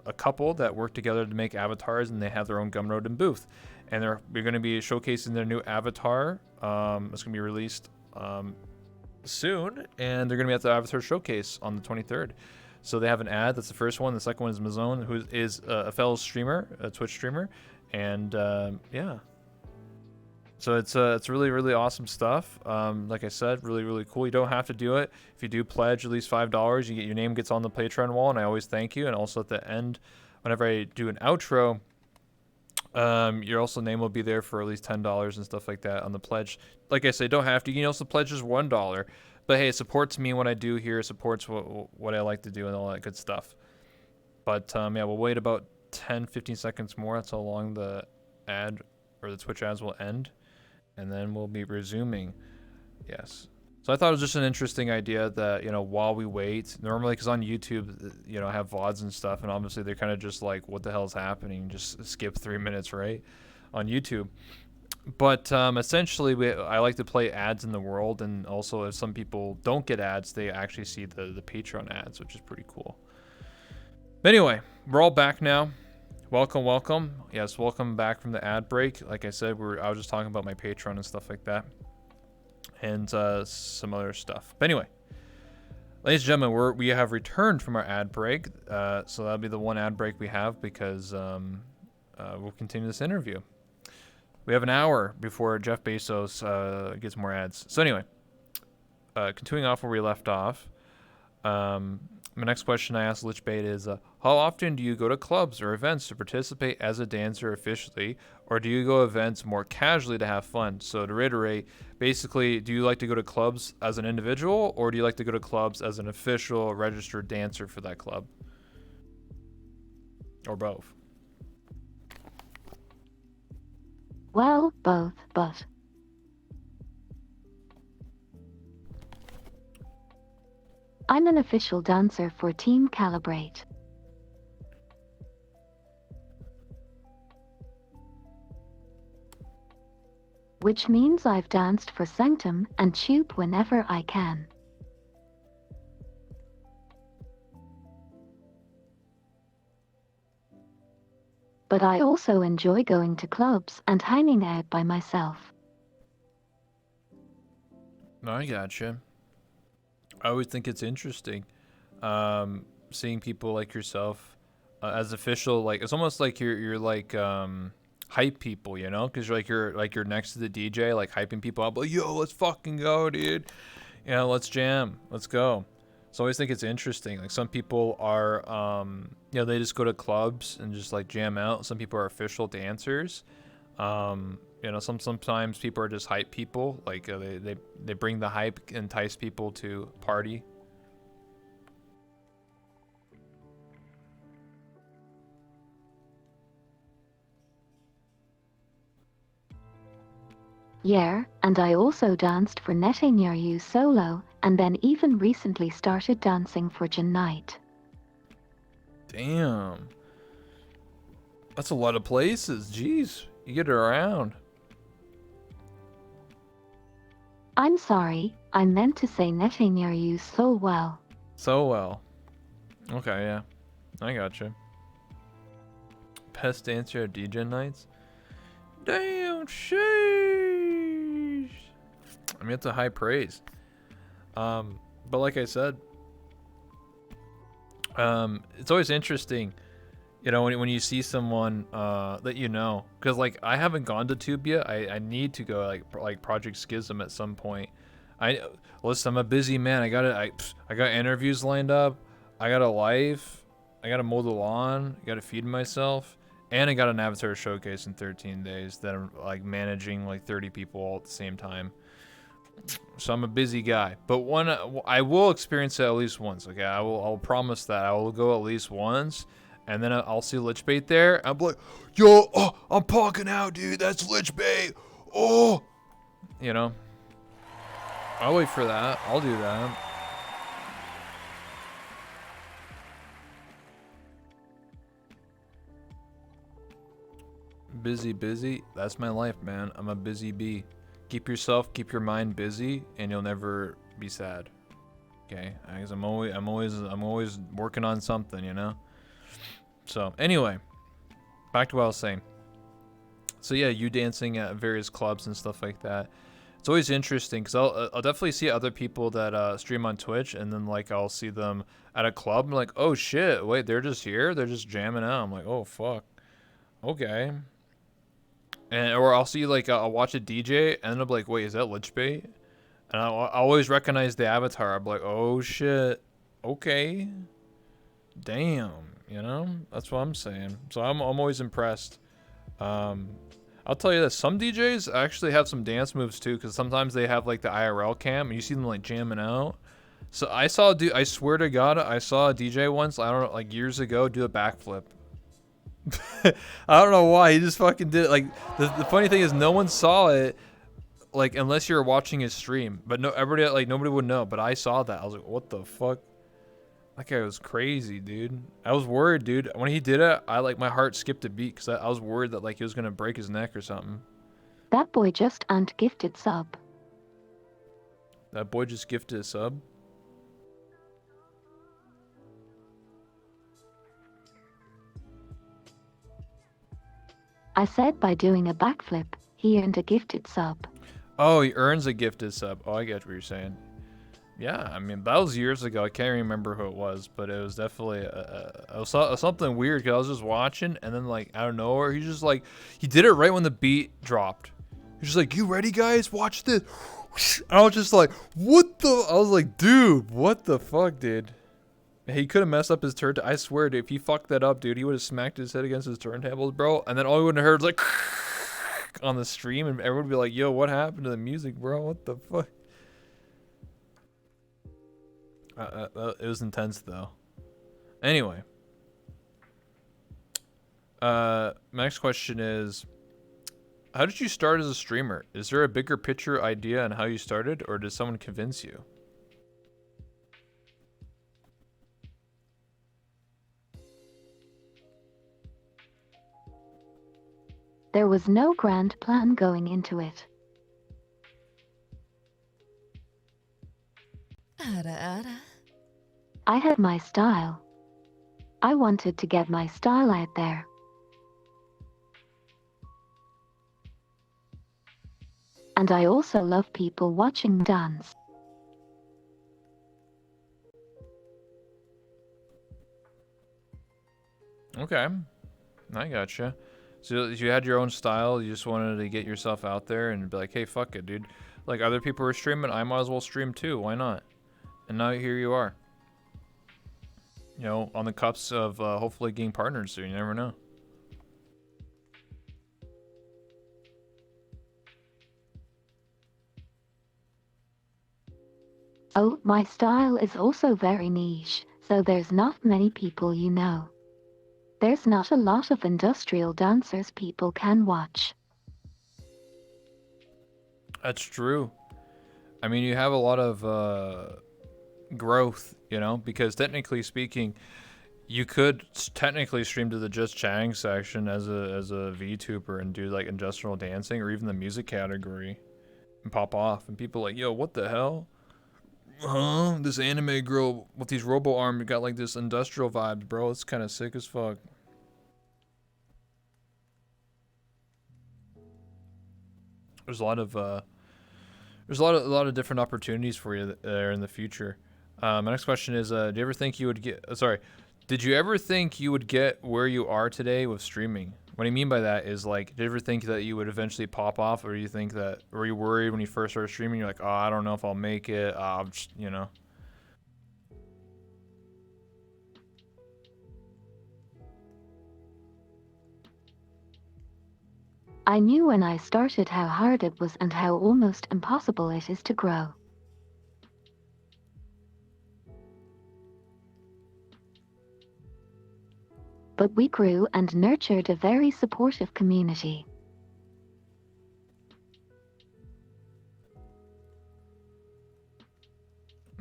a couple that work together to make avatars, and they have their own Gumroad and booth. And they're going to be showcasing their new avatar. It's going to be released soon, and they're going to be at the Avatar Showcase on the 23rd. So they have an ad. That's the first one. The second one is Mazone, who is a fellow streamer, a Twitch streamer, and yeah. So it's really, really awesome stuff. Like I said, really, really cool. You don't have to do it. If you do pledge at least $5, you get your name gets on the Patreon wall, and I always thank you. And also at the end, whenever I do an outro, your also name will be there for at least $10 and stuff like that on the pledge. Like I say, don't have to. You can also pledge just $1, but hey, it supports me what I do here. It supports what I like to do and all that good stuff. But yeah, we'll wait about 10-15 seconds more. That's how long the ad or the Twitch ads will end, and then we'll be resuming. Yes. So I thought it was just an interesting idea that, you know, while we wait, normally, because on YouTube, you know, I have VODs and stuff, and obviously they're kind of just like, what the hell is happening? Just skip 3 minutes, right? On YouTube. But essentially, I like to play ads in the world, and also if some people don't get ads, they actually see the Patreon ads, which is pretty cool. But anyway, we're all back now. Welcome, welcome. Yes, welcome back from the ad break. Like I said, I was just talking about my Patreon and stuff like that, and some other stuff. But anyway, ladies and gentlemen, we have returned from our ad break. So that'll be the one ad break we have, because we'll continue this interview. We have an hour before Jeff Bezos gets more ads. So anyway, continuing off where we left off, My next question I asked Lichbait is, how often do you go to clubs or events to participate as a dancer officially, or do you go events more casually to have fun? So to reiterate, basically, do you like to go to clubs as an individual, or do you like to go to clubs as an official registered dancer for that club? Or both? Well, both, but I'm an official dancer for Team Calibrate. Which means I've danced for Sanctum and Tube whenever I can. But I also enjoy going to clubs and hanging out by myself. No, I gotcha. I always think it's interesting, seeing people like yourself as official. Like it's almost like you're like hype people, you know, because you're next to the DJ, like hyping people up, like yo, let's fucking go, dude. You know, let's jam, let's go. So I always think it's interesting. Like some people are, you know, they just go to clubs and just like jam out. Some people are official dancers. You know, sometimes people are just hype people. Like they bring the hype, entice people to party. Yeah, and I also danced for Netting Near You solo, and then even recently started dancing for Jan Night. Damn. That's a lot of places. Jeez, you get around. I'm sorry, I meant to say Netting Near You so well. So well. Okay, yeah. I gotcha. Best dancer at DJ nights? Damn, sheesh. I mean, it's a high praise. But like I said, it's always interesting, you know, when you see someone that you know, because like I haven't gone to Tube yet. I need to go like Project Schism at some point. Listen, I'm a busy man. I got interviews lined up. I got a life. I gotta mow the lawn. I gotta feed myself, and I got an Avatar showcase in 13 days that I'm like managing like 30 people all at the same time. So I'm a busy guy, but I will experience it at least once. Okay, I'll promise that I will go at least once, and then I'll see Lichbait there. I'm like, yo, oh, I'm pocking out, dude. That's Lichbait. Oh, you know. I'll wait for that. I'll do that. Busy. That's my life, man. I'm a busy bee. Keep your mind busy, and you'll never be sad. Okay, because I'm always working on something, you know. So anyway, back to what I was saying. So yeah, you dancing at various clubs and stuff like that. It's always interesting because I'll definitely see other people that stream on Twitch, and then like I'll see them at a club. I'm like, oh shit, wait, they're just here, they're just jamming out. I'm like, oh fuck, okay. Or I'll see like I'll watch a DJ and I'm like, wait, is that Lichbait? And I always recognize the avatar. I'm like, oh shit, okay, damn, you know. That's what I'm saying. So I'm always impressed. I'll tell you this, some DJs actually have some dance moves too, because sometimes they have like the IRL cam and you see them like jamming out. So I swear to God, I saw a DJ once, I don't know, like years ago, do a backflip. I don't know why, he just fucking did it. Like the funny thing is no one saw it, like unless you're watching his stream, but nobody would know. But I saw that. I was like, what the fuck? That guy was crazy, dude. I was worried, dude. When he did it, my heart skipped a beat because I was worried that like he was gonna break his neck or something. That boy just gifted sub. That boy just gifted a sub? I said by doing a backflip, he earned a gifted sub. Oh, he earns a gifted sub. Oh, I get what you're saying. Yeah, I mean, that was years ago. I can't remember who it was, but it was definitely something weird because I was just watching, and then, like, out of nowhere, he did it right when the beat dropped. He's just like, you ready, guys? Watch this. I was just like, what the? I was like, dude, what the fuck, dude? He could have messed up his turn. I swear, dude, if he fucked that up, dude, he would have smacked his head against his turntables, bro. And then all we would have heard was like on the stream, and everyone would be like, "Yo, what happened to the music, bro? What the fuck?" It was intense, though. Anyway, my next question is, how did you start as a streamer? Is there a bigger picture idea on how you started, or did someone convince you? There was no grand plan going into it. Ada, ada. I had my style. I wanted to get my style out there. And I also love people watching dance. Okay, I gotcha. So you had your own style. You just wanted to get yourself out there and be like, "Hey, fuck it, dude. Like other people are streaming, I might as well stream too. Why not?" And now here you are. You know, on the cups of hopefully getting partners soon. You never know. Oh, my style is also very niche, so there's not many people you know. There's not a lot of industrial dancers people can watch. That's true. I mean, you have a lot of growth, you know, because technically speaking, you could technically stream to the just chatting section as a VTuber and do like industrial dancing or even the music category and pop off, and people like, "Yo, what the hell? Huh? This anime girl with these robo arms got like this industrial vibes, bro. It's kind of sick as fuck." There's a lot of different opportunities for you there in the future. My next question is, do you ever think you would get? Sorry, did you ever think you would get where you are today with streaming? What I mean by that is, like, did you ever think that you would eventually pop off, or you think that, were you worried when you first started streaming? You're like, "Oh, I don't know if I'll make it. I'll just, you know." I knew when I started how hard it was and how almost impossible it is to grow. But we grew and nurtured a very supportive community.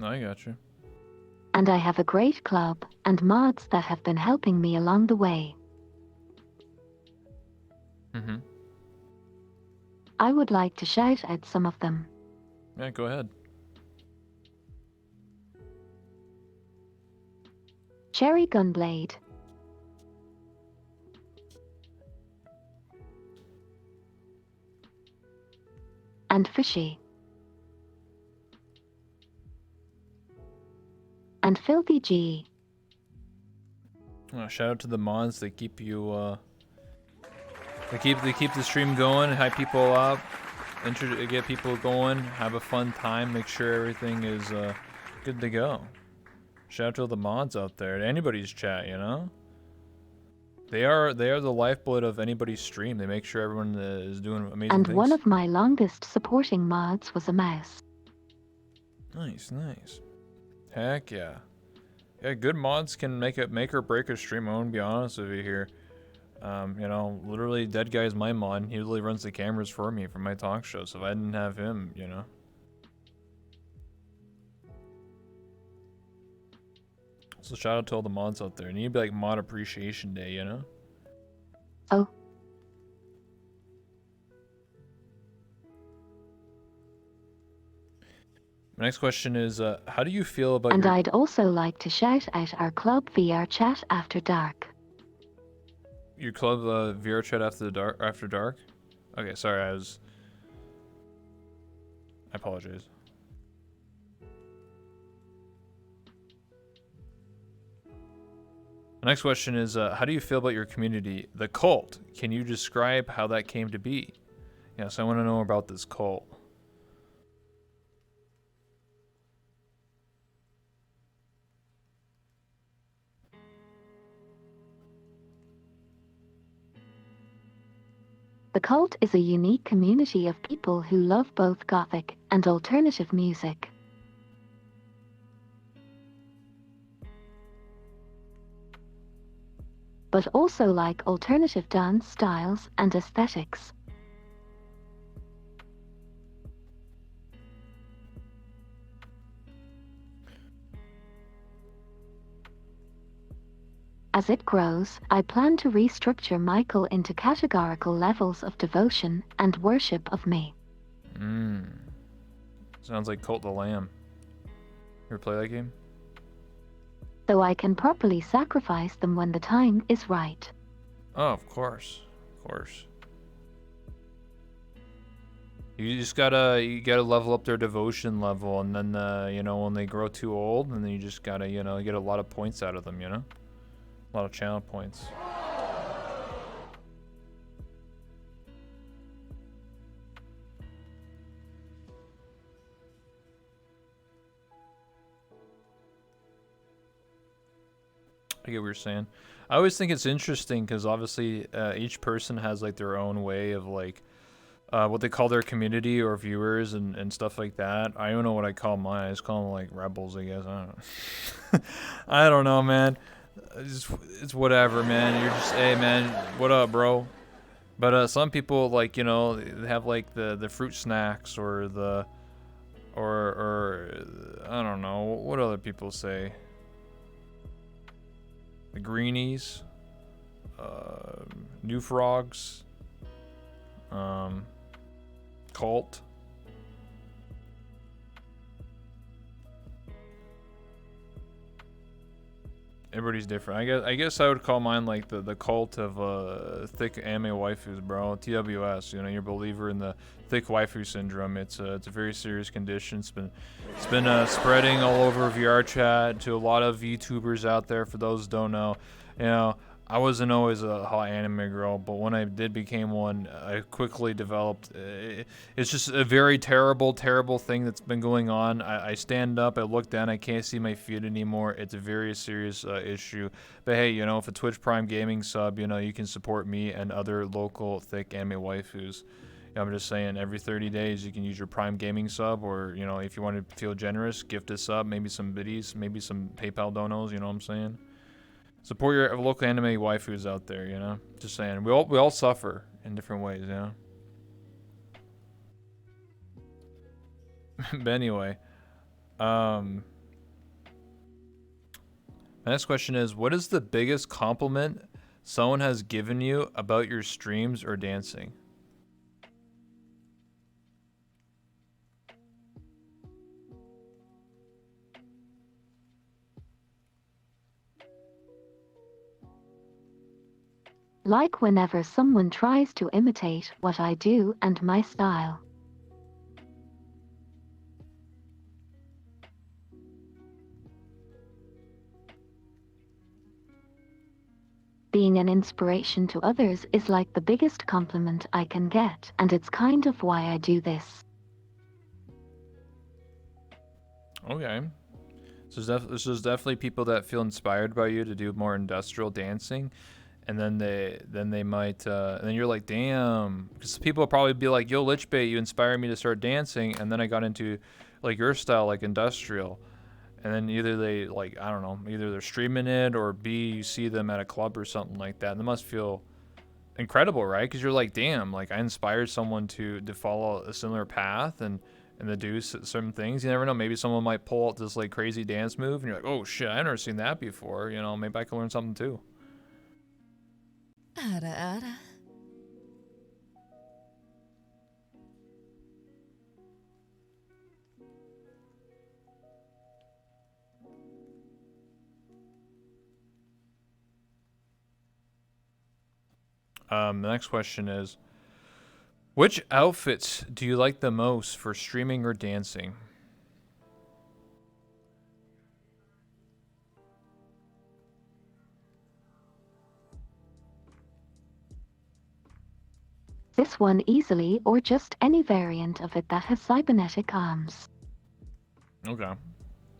I got you. And I have a great club and mods that have been helping me along the way. Mhm. I would like to shout out some of them. Yeah, go ahead. Cherry Gunblade, and Fishy, and Filthy G. Shout out to the mods. They keep you. They keep the stream going, hype people up, get people going, have a fun time, make sure everything is good to go. Shout out to all the mods out there, to anybody's chat, you know. They are the lifeblood of anybody's stream. They make sure everyone is doing amazing And things. one of my longest supporting mods was a mouse. Nice, nice. Heck yeah. Yeah, good mods can make or break a stream. I won't be honest with you here. You know, literally, Dead Guy is my mod. He literally runs the cameras for me for my talk show. So if I didn't have him, you know. So shout out to all the mods out there. It need to be like Mod Appreciation Day, you know. Oh. My next question is, how do you feel about And your... I'd also like to shout out our club VRChat After Dark. Your club, VRChat after dark? Okay, sorry, I apologize. The next question is, how do you feel about your community, the cult? Can you describe how that came to be? Yes, I want to know about this cult. The cult is a unique community of people who love both gothic and alternative music. But also like alternative dance styles and aesthetics. As it grows, I plan to restructure Michael into categorical levels of devotion and worship of me. Sounds like Cult the Lamb. You ever play that game? So I can properly sacrifice them when the time is right. Oh, of course. Of course. You just gotta level up their devotion level, and then when they grow too old, and then you just gotta get a lot of points out of them, a lot of channel points. I get what you're saying. I always think it's interesting because obviously each person has like their own way of like what they call their community or viewers and stuff like that. I don't know what I call mine. I just call them like rebels, I guess. I don't know. I don't know, man. It's whatever, man. You're just, hey, man, what up, bro? But some people like they have like the fruit snacks or or I don't know what other people say. The greenies, new frogs, cult. Everybody's different. I guess I would call mine like the cult of thick anime waifus, bro. TWS. You're a believer in the thick waifu syndrome. It's a very serious condition. It's been spreading all over VRChat to a lot of YouTubers out there. For those who don't know, I wasn't always a hot anime girl, but when I did become one, I quickly developed. It's just a very terrible, terrible thing that's been going on. I stand up, I look down, I can't see my feet anymore. It's a very serious issue. But hey, if a Twitch Prime Gaming sub, you can support me and other local thick anime waifus. I'm just saying, every 30 days you can use your Prime Gaming sub, or if you want to feel generous, gift a sub, maybe some biddies, maybe some PayPal donos. You know what I'm saying? Support your local anime waifus out there, Just saying. We all suffer in different ways, But anyway, the next question is, what is the biggest compliment someone has given you about your streams or dancing? Like whenever someone tries to imitate what I do and my style. Being an inspiration to others is like the biggest compliment I can get, and it's kind of why I do this. Okay. So there's definitely people that feel inspired by you to do more industrial dancing. And then they might, and then you're like, damn, because people will probably be like, yo, Lichbait, you inspired me to start dancing, and then I got into like your style, like industrial, and then either they like, I don't know, either they're streaming it, or B, you see them at a club or something like that, and they must feel incredible, right? Because you're like, damn, like I inspired someone to follow a similar path and to do certain things. You never know, maybe someone might pull out this like crazy dance move, and you're like, oh shit, I've never seen that before. Maybe I can learn something too. Ara ara. The next question is, which outfits do you like the most for streaming or dancing? This one easily, or just any variant of it that has cybernetic arms. Okay.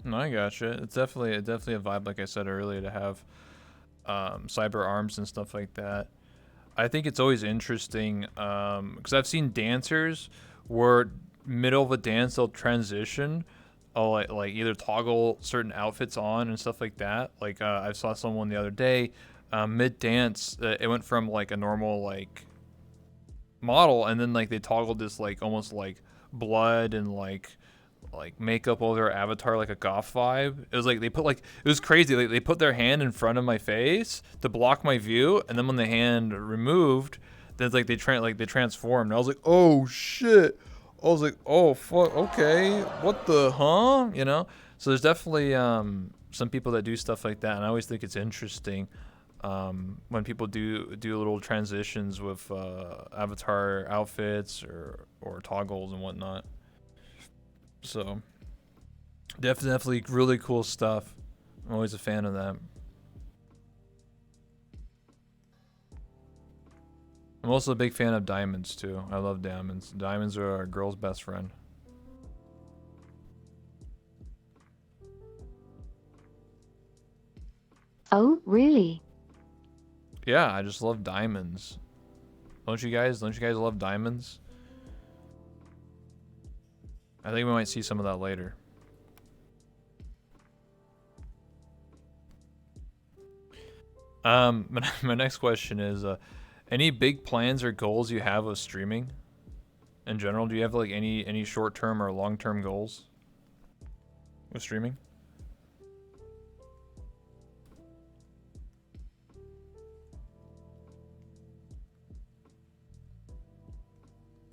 No, I gotcha. It's definitely a vibe, like I said earlier, to have cyber arms and stuff like that. I think it's always interesting because I've seen dancers where middle of a dance they'll transition, like either toggle certain outfits on and stuff like that. Like I saw someone the other day, mid dance, it went from like a normal like model, and then like they toggled this like almost like blood and like makeup over their avatar, like a goth vibe. It was like they put like it was crazy. Like they put their hand in front of my face to block my view, and then when the hand removed, then it's like they transformed. And I was like, oh shit. I was like, oh fuck, okay, what the you know? So there's definitely some people that do stuff like that, and I always think it's interesting when people do little transitions with avatar outfits or toggles and whatnot. So definitely really cool stuff. I'm always a fan of that. I'm also a big fan of diamonds too. I love diamonds. Diamonds are a girl's best friend. Oh, really? Yeah, I just love diamonds. Don't you guys? Don't you guys love diamonds? I think we might see some of that later. My next question is, any big plans or goals you have with streaming in general? Do you have like any short-term or long-term goals with streaming?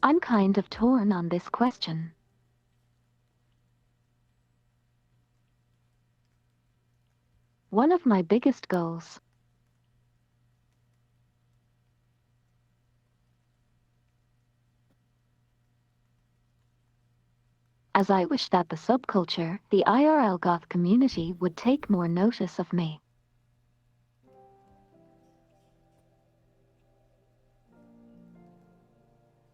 I'm kind of torn on this question. One of my biggest goals as I wish that the subculture, the IRL goth community, would take more notice of me.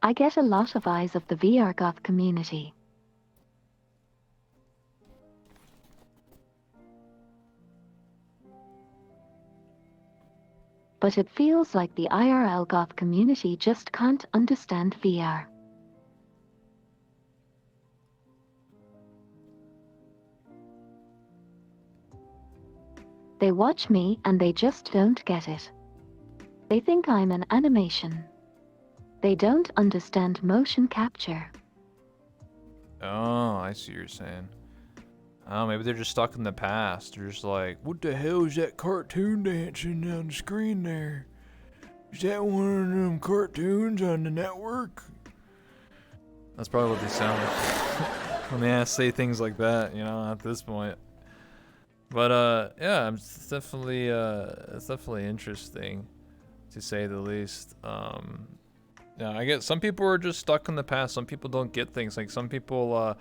I get a lot of eyes of the VR goth community. But it feels like the IRL goth community just can't understand VR. They watch me and they just don't get it. They think I'm an animation. They don't understand motion capture. Oh, I see what you're saying. Oh, maybe they're just stuck in the past. They're just like, what the hell is that cartoon dancing on the screen there? Is that one of them cartoons on the network? That's probably what they sound like when they say things like that, you know, at this point. But yeah, it's definitely interesting, to say the least. Yeah, I get some people are just stuck in the past. Some people don't get things. Like some people,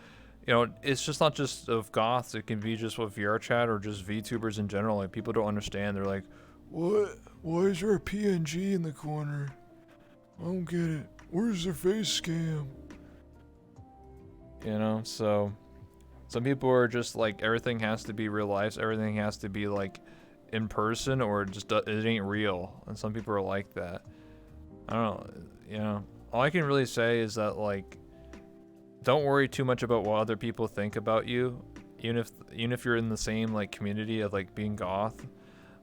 you know, it's just not just of goths. It can be just with VRChat or just VTubers in general. Like people don't understand. They're like, what? Why is there a PNG in the corner? I don't get it. Where's their face cam? You know, so some people are just like, everything has to be real life. Everything has to be like in person, or it ain't real. And some people are like that. I don't know, you know, all I can really say is that, like, don't worry too much about what other people think about you, even if you're in the same like community of like being goth.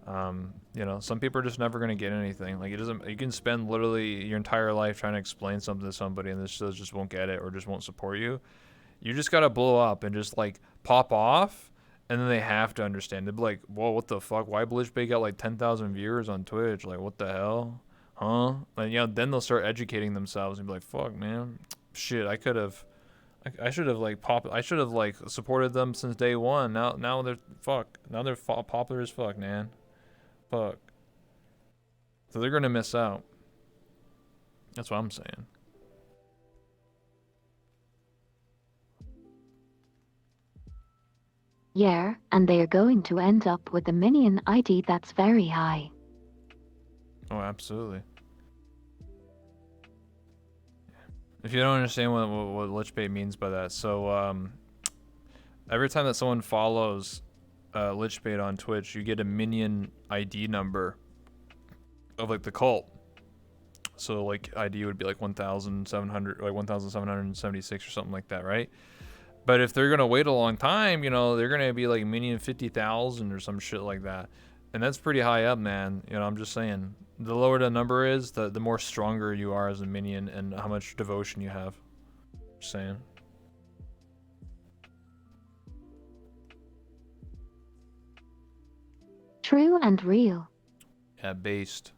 You know, some people are just never gonna get anything. Like, it doesn't. You can spend literally your entire life trying to explain something to somebody, and this just won't get it or just won't support you. You just gotta blow up and just like pop off, and then they have to understand. They'll be like, whoa, what the fuck? Why Lichbait got like 10,000 viewers on Twitch? Like, what the hell? Huh? And you know, then they'll start educating themselves and be like, fuck, man, shit, I should have like I should have like supported them since day one. Now they're popular as fuck, man. Fuck. So they're gonna miss out. That's what I'm saying. Yeah, and they are going to end up with a minion ID that's very high. Oh, absolutely. If you don't understand what Lichbait means by that, so every time that someone follows Lichbait on Twitch, you get a minion ID number of like the cult. So like ID would be like 1,700, like 1,776 or something like that, right? But if they're gonna wait a long time, you know, they're gonna be like minion 50,000 or some shit like that, and that's pretty high up, man. You know, I'm just saying, the lower the number is, the more stronger you are as a minion and how much devotion you have. Just saying. True and real. Yeah, based.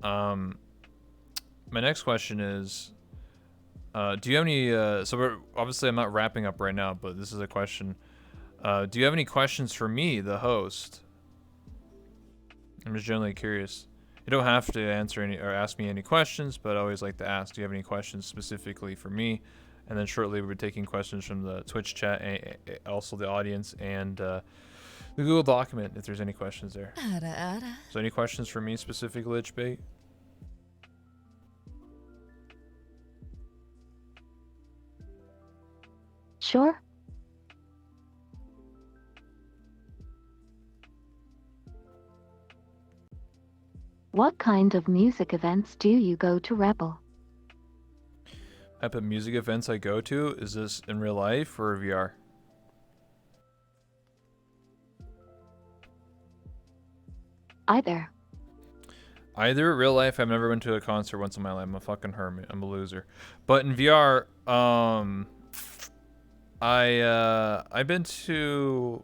My next question is, do you have any? So we're obviously I'm not wrapping up right now, but this is a question. Do you have any questions for me, the host? I'm just generally curious. You don't have to answer any or ask me any questions, but I always like to ask, do you have any questions specifically for me? And then shortly we'll be taking questions from the Twitch chat, and also the audience, and the Google document if there's any questions there. So any questions for me specifically, Lichbait? Sure. What kind of music events do you go to, Rebel? Type of music events I go to, is this in real life or VR? Either. Either. Real life, I've never been to a concert once in my life. I'm a fucking hermit. I'm a loser. But in VR, I've been to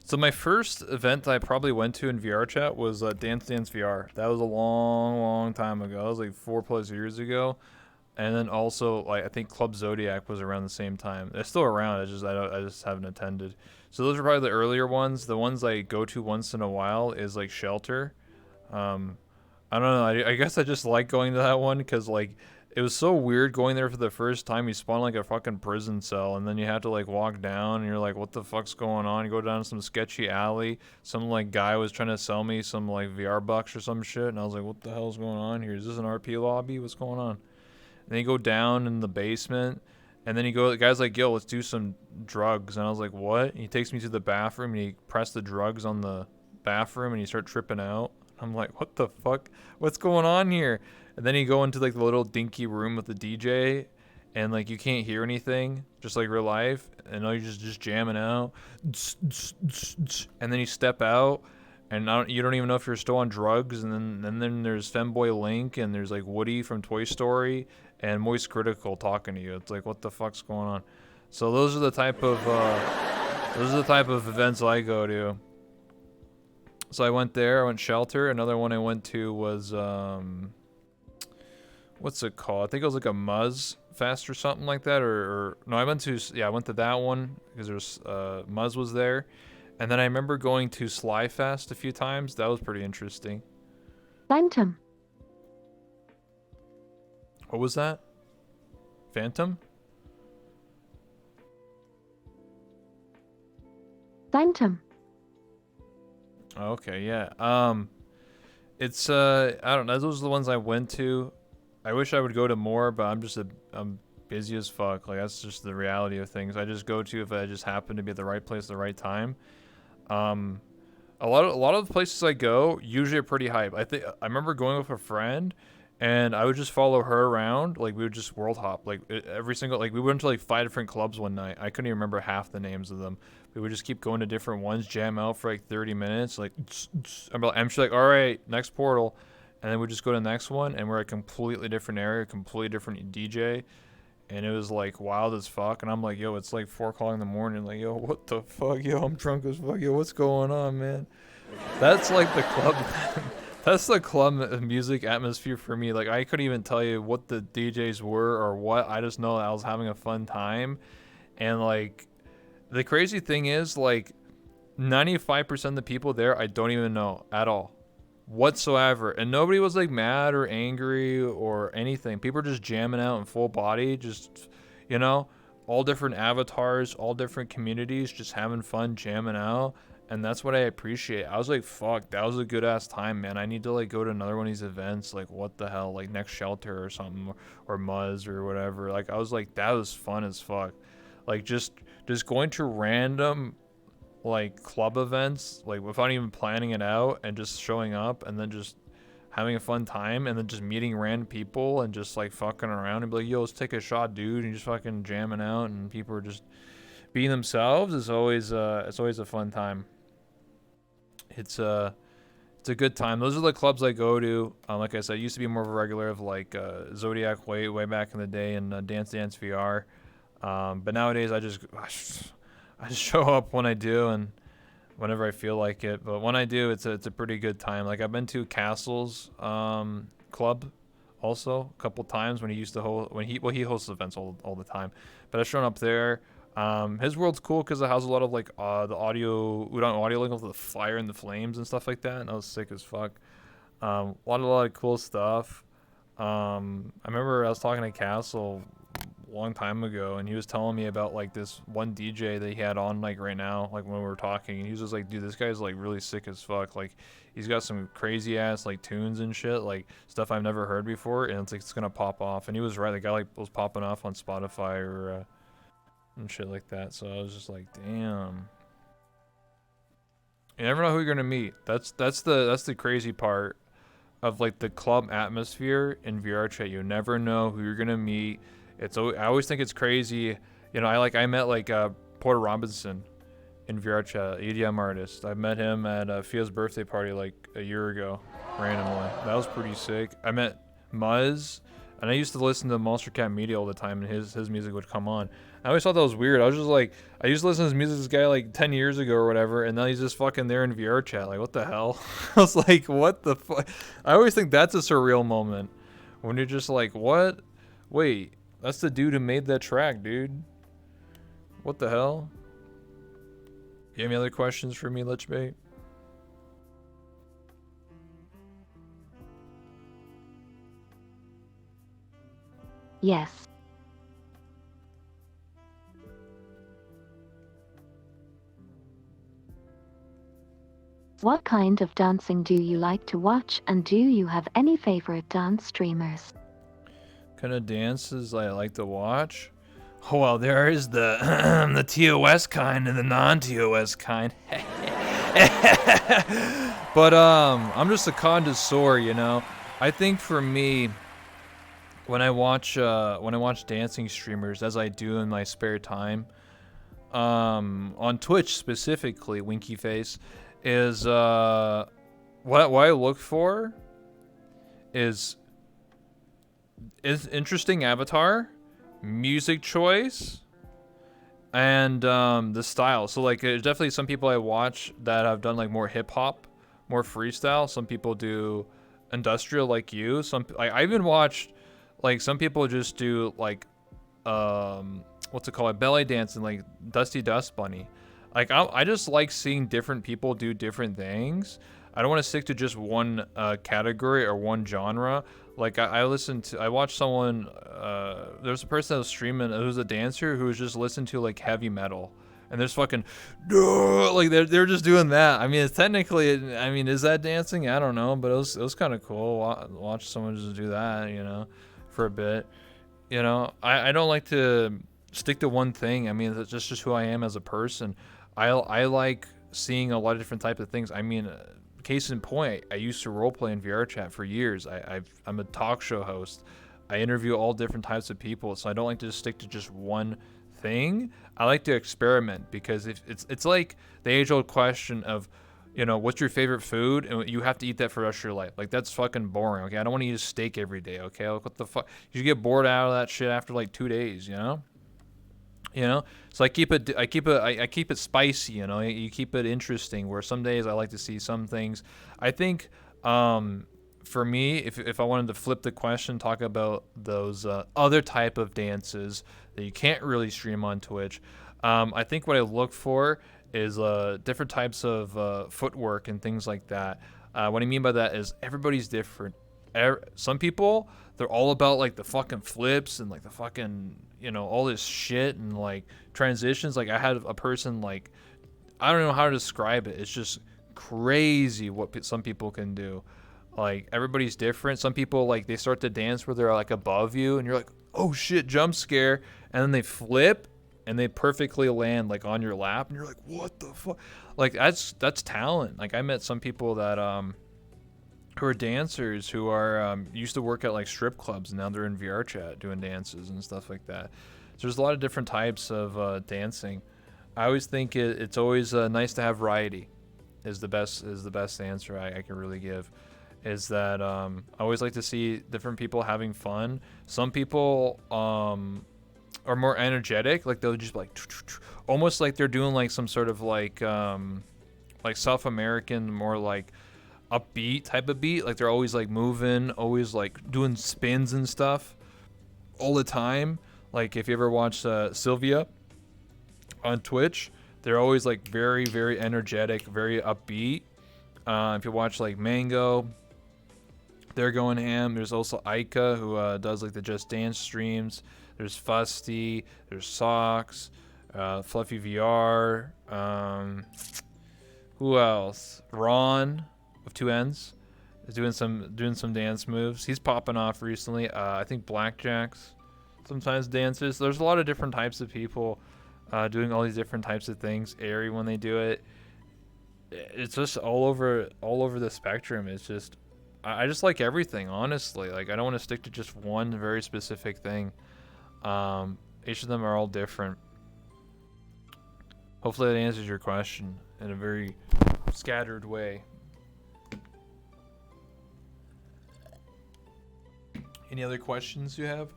so my first event I probably went to in VRChat was Dance Dance VR. That was a long time ago. That was like 4+ years ago. And then also, like, I think Club Zodiac was around the same time. It's still around. I just haven't attended. So those are probably the earlier ones. The ones I go to once in a while is like Shelter. I don't know. I guess I just like going to that one because like it was so weird going there for the first time. You spawn like a fucking prison cell, and then you have to like walk down, and you're like, what the fuck's going on? You go down some sketchy alley. Some like guy was trying to sell me some like VR bucks or some shit, and I was like, what the hell's going on here? Is this an RP lobby? What's going on? And then you go down in the basement, and then the guy's like, yo, let's do some drugs. And I was like, what? And he takes me to the bathroom, and he pressed the drugs on the bathroom, and you start tripping out. I'm like, what the fuck? What's going on here? And then you go into like the little dinky room with the DJ, and like you can't hear anything, just like real life, and you're just jamming out. And then you step out, and you don't even know if you're still on drugs. And then there's Femboy Link, and there's like Woody from Toy Story, and Moist Critical talking to you. It's like, what the fuck's going on? So those are the type of events I go to. So I went there. I went Shelter. Another one I went to was what's it called? I think it was like a Muzz Fest or something like that. Or no, I went to that one because there's Muzz was there. And then I remember going to Sly Fest a few times. That was pretty interesting. Phantom. What was that? Phantom? Phantom. Okay, yeah. It's I don't know. Those are the ones I went to. I wish I would go to more, but I'm busy as fuck. Like that's just the reality of things. I just go to if I just happen to be at the right place at the right time. A lot of the places I go usually are pretty hype. I remember going with a friend, and I would just follow her around. Like we would just world hop. Like we went to like 5 different clubs one night. I couldn't even remember half the names of them. We would just keep going to different ones, jam out for like 30 minutes. Like I'm just like, all right, next portal, and then we just go to the next one, and we're at a completely different area, completely different DJ. And it was like wild as fuck, and I'm like, yo, it's like 4 o'clock in the morning. Like, yo, what the fuck? Yo, I'm drunk as fuck. Yo, what's going on, man? That's like the club. That's the club music atmosphere for me. Like, I couldn't even tell you what the DJs were or what. I just know that I was having a fun time. And like, the crazy thing is, like, 95% of the people there I don't even know at all. Whatsoever. And nobody was like mad or angry or anything. People were just jamming out in full body, just, you know, all different avatars, all different communities, just having fun jamming out. And that's what I appreciate. I was like, fuck, that was a good ass time, man. I need to like go to another one of these events. Like, what the hell? Like next Shelter or something, or Muzz or whatever. Like, I was like, that was fun as fuck. Like just going to random like club events, like without even planning it out, and just showing up, and then just having a fun time, and then just meeting random people and just like fucking around and be like, yo, let's take a shot, dude, and just fucking jamming out, and people are just being themselves is always a fun time. It's a good time. Those are the clubs I go to. Like I said, I used to be more of a regular of like Zodiac way back in the day, and Dance Dance VR. But nowadays I just show up when I do and whenever I feel like it. But when I do, it's a pretty good time. Like I've been to Castle's club also a couple times when he used to he hosts events all the time. But I've shown up there. His world's cool because it has a lot of like the audio link with the fire and the flames and stuff like that, and that was sick as fuck. A lot of cool stuff. I remember I was talking to Castle a long time ago, and he was telling me about like this one DJ that he had on like right now, like when we were talking, and he was just like, dude, this guy's like really sick as fuck. Like he's got some crazy ass like tunes and shit, like stuff I've never heard before, and it's like it's gonna pop off. And he was right, the guy like was popping off on Spotify or and shit like that. So I was just like, damn. You never know who you're gonna meet. That's the crazy part of like the club atmosphere in VRChat. You never know who you're gonna meet. I always think it's crazy. You know, I met like Porter Robinson in VRChat, EDM artist. I met him at Fia's birthday party like a year ago, randomly. That was pretty sick. I met Muzz, and I used to listen to Monster Cat Media all the time, and his music would come on. I always thought that was weird. I was just like, I used to listen to his music, this guy like 10 years ago or whatever, and now he's just fucking there in VRChat. Like, what the hell? I was like, what the fuck? I always think that's a surreal moment when you're just like, what? Wait, that's the dude who made that track, dude. What the hell? You have any other questions for me, Lichbait? Yes. What kind of dancing do you like to watch, and do you have any favorite dance streamers? Kind of dances I like to watch? Oh, well, there is the the TOS kind and the non-TOS kind. But I'm just a connoisseur, you know. I think for me, when I watch dancing streamers, as I do in my spare time, on Twitch specifically, Winky Face, is what I look for is interesting avatar, music choice, and the style. So like there's definitely some people I watch that have done like more hip hop, more freestyle. Some people do industrial like you. I even watched like some people just do like what's it called, belly dancing, like Dusty Dust Bunny. Like I just like seeing different people do different things. I don't want to stick to just one category or one genre. Like I watched someone. There's a person that was streaming who's a dancer who was just listening to like heavy metal, and there's fucking like they're just doing that. I mean, it's technically, I mean, is that dancing? I don't know, but it was kind of cool. Watch someone just do that, you know, for a bit. You know, I don't like to stick to one thing. I mean, that's just who I am as a person. I like seeing a lot of different types of things. I mean, case in point, I used to roleplay in VRChat for years. I'm a talk show host. I interview all different types of people, so I don't like to just stick to just one thing. I like to experiment because if it's like the age-old question of, you know, what's your favorite food, and you have to eat that for the rest of your life. Like that's fucking boring. Okay, I don't want to eat a steak every day. Okay, like, what the fuck? You get bored out of that shit after like 2 days. You know. You know, so I keep it spicy. You know, you keep it interesting. Where some days I like to see some things. I think for me, if I wanted to flip the question, talk about those other type of dances that you can't really stream on Twitch. I think what I look for is different types of footwork and things like that. What I mean by that is everybody's different. Some people, they're all about like the fucking flips and like the fucking, you know, all this shit and like transitions. Like I had a person, like, I don't know how to describe it. It's just crazy what some people can do. Like everybody's different. Some people, like, they start to dance where they're like above you and you're like, oh shit, jump scare. And then they flip and they perfectly land like on your lap and you're like, what the fuck? Like that's talent. Like I met some people that who are dancers who are used to work at like strip clubs and now they're in VRChat doing dances and stuff like that. So there's a lot of different types of dancing. I always think it's always nice to have variety. Is the best answer I can really give. Is that I always like to see different people having fun. Some people are more energetic, like they'll just be like almost like they're doing like some sort of like South American, more like upbeat type of beat. Like they're always like moving, always like doing spins and stuff all the time. Like if you ever watch Sylvia on Twitch, they're always like very, very energetic, very upbeat. If you watch like Mango, they're going ham. There's also Aika who does like the Just Dance streams. There's Fusty. There's Socks, Fluffy VR. Who else? Ron with two N's is doing some dance moves. He's popping off recently. I think Blackjacks sometimes dances. There's a lot of different types of people doing all these different types of things. Airy when they do it. It's just all over the spectrum. It's just I just like everything, honestly. Like I don't want to stick to just one very specific thing. Each of them are all different. Hopefully that answers your question in a very scattered way. Any other questions you have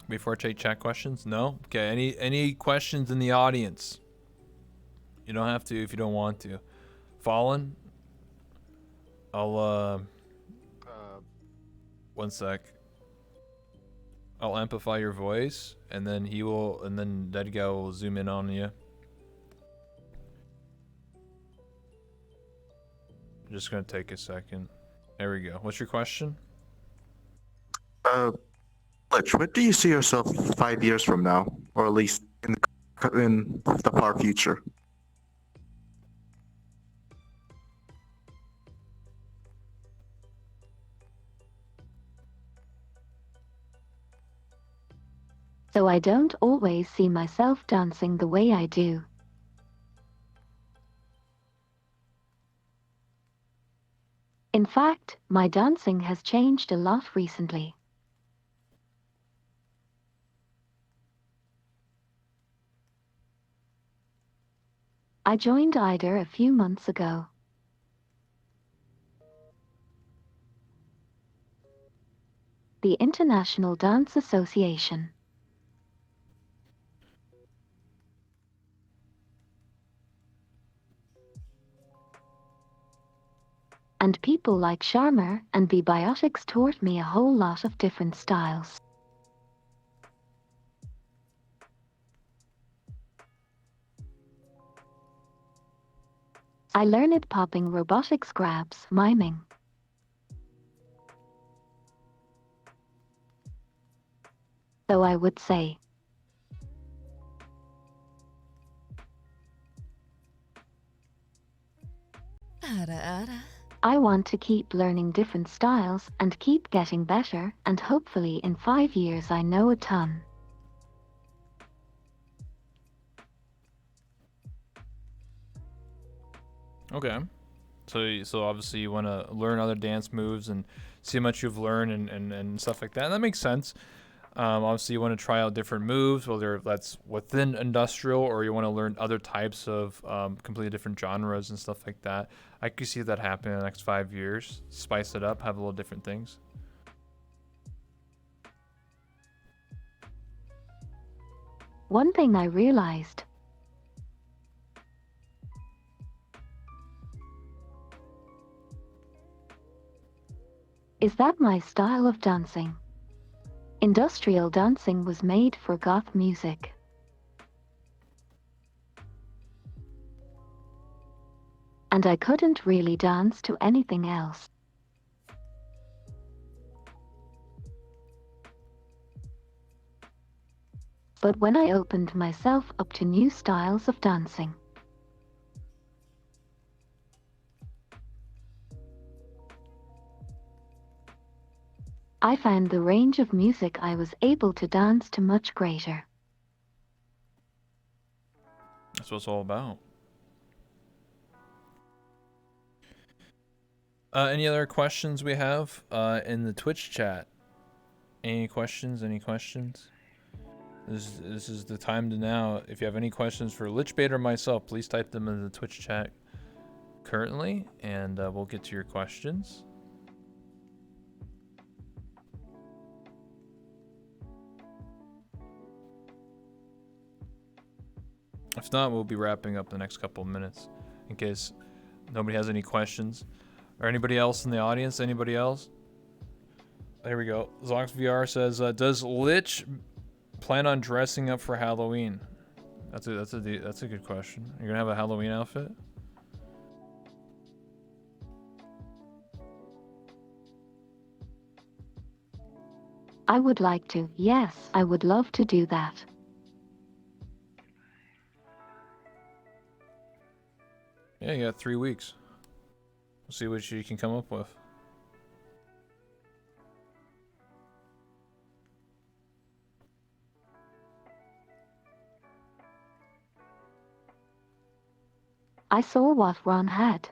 before I take chat questions? No? Okay, any questions in the audience? You don't have to if you don't want to. Fallen? I'll one sec. I'll amplify your voice and then that guy will zoom in on you. Just gonna take a second. There we go. What's your question? Lich, what do you see yourself 5 years from now, or at least in the far future? So I don't always see myself dancing the way I do. In fact, my dancing has changed a lot recently. I joined IDER a few months ago. The International Dance Association. And people like Sharma and Biotics taught me a whole lot of different styles. I learned popping robotics grabs, miming. So I would say, I want to keep learning different styles and keep getting better, and hopefully in 5 years I know a ton. Okay. So obviously you want to learn other dance moves and see how much you've learned and stuff like that. And that makes sense. Obviously you want to try out different moves, whether that's within industrial or you want to learn other types of completely different genres and stuff like that. I could see that happening in the next 5 years. Spice it up, have a little different things. One thing I realized is that my style of dancing, industrial dancing, was made for goth music. And I couldn't really dance to anything else. But when I opened myself up to new styles of dancing, I found the range of music I was able to dance to much greater. That's what it's all about. Any other questions we have in the Twitch chat? Any questions? Any questions? This is the time to now. If you have any questions for Lichbait or myself, please type them in the Twitch chat currently, and we'll get to your questions. If not, we'll be wrapping up the next couple of minutes in case nobody has any questions. Or anybody else in the audience? Anybody else? There we go. Zox VR says, does Lich plan on dressing up for Halloween? That's a good question. You're gonna have a Halloween outfit? I would like to. Yes, I would love to do that. Yeah, you got 3 weeks. We'll see what you can come up with. I saw what Ron had.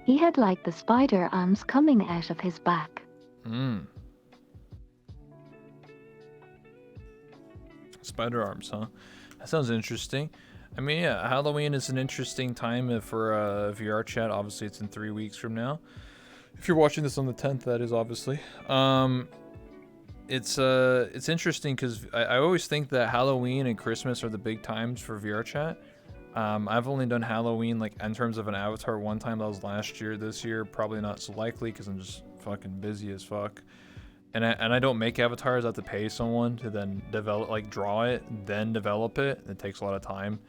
He had like the spider arms coming out of his back. Spider arms, huh? That sounds interesting. I mean, yeah, Halloween is an interesting time for VRChat. Obviously, it's in 3 weeks from now. If you're watching this on the 10th, that is obviously. It's interesting because I always think that Halloween and Christmas are the big times for VRChat. I've only done Halloween like in terms of an avatar one time. That was last year. This year, probably not so likely because I'm just fucking busy as fuck. And I don't make avatars. I have to pay someone to then develop, like draw it, then develop it. It takes a lot of time.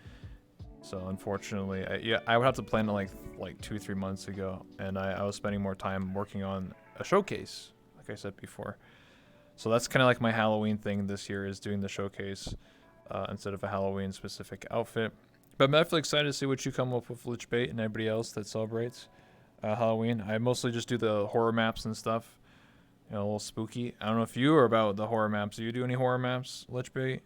So unfortunately, I would have to plan it like 2-3 months ago, and I was spending more time working on a showcase, like I said before. So that's kind of like my Halloween thing this year, is doing the showcase instead of a Halloween specific outfit. But I'm definitely excited to see what you come up with, Lichbait, and everybody else that celebrates Halloween. I mostly just do the horror maps and stuff. You know, a little spooky. I don't know if you are about the horror maps. Do you do any horror maps, Lichbait?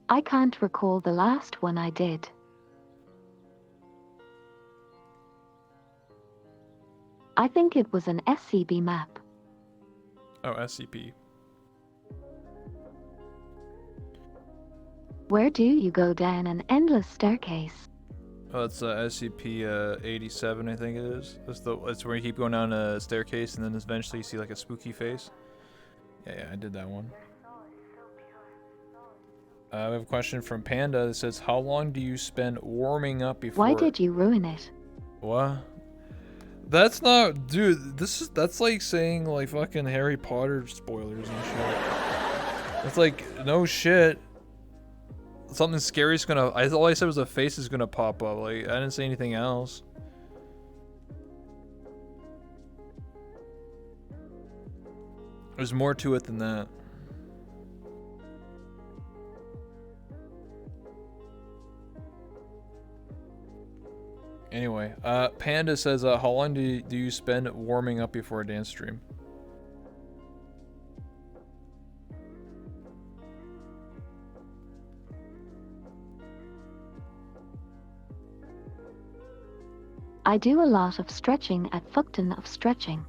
I can't recall the last one I did. I think it was an SCP map. Oh, SCP. Where do you go down an endless staircase? Oh, it's SCP 87, I think it is. It's where you keep going down a staircase and then eventually you see like a spooky face. Yeah, I did that one. We have a question from Panda that says, how long do you spend warming up before... Why did you ruin it? What? That's not... Dude, that's like saying like fucking Harry Potter spoilers and shit. It's like, no shit. Something scary's gonna... all I said was a face is gonna pop up. Like, I didn't say anything else. There's more to it than that. Anyway, Panda says, how long do you spend warming up before a dance stream? I do a lot of stretching at fuckton of stretching.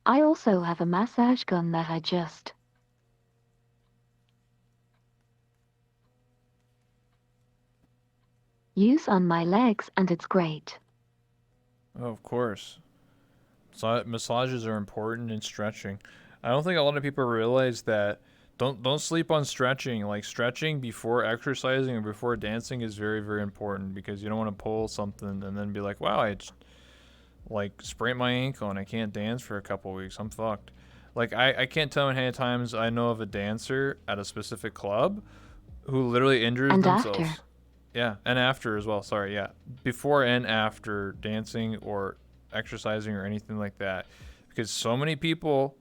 I also have a massage gun that I just use on my legs, and it's great. Oh, of course. So massages are important in stretching. I don't think a lot of people realize that. Don't sleep on stretching. Like, stretching before exercising or before dancing is very, very important, because you don't want to pull something and then be like, wow, I just, like, sprained my ankle and I can't dance for a couple weeks. I'm fucked. Like, I can't tell how many times I know of a dancer at a specific club who literally injured themselves. After. Yeah, and after as well. Sorry, yeah. Before and after dancing or exercising or anything like that. Because so many people,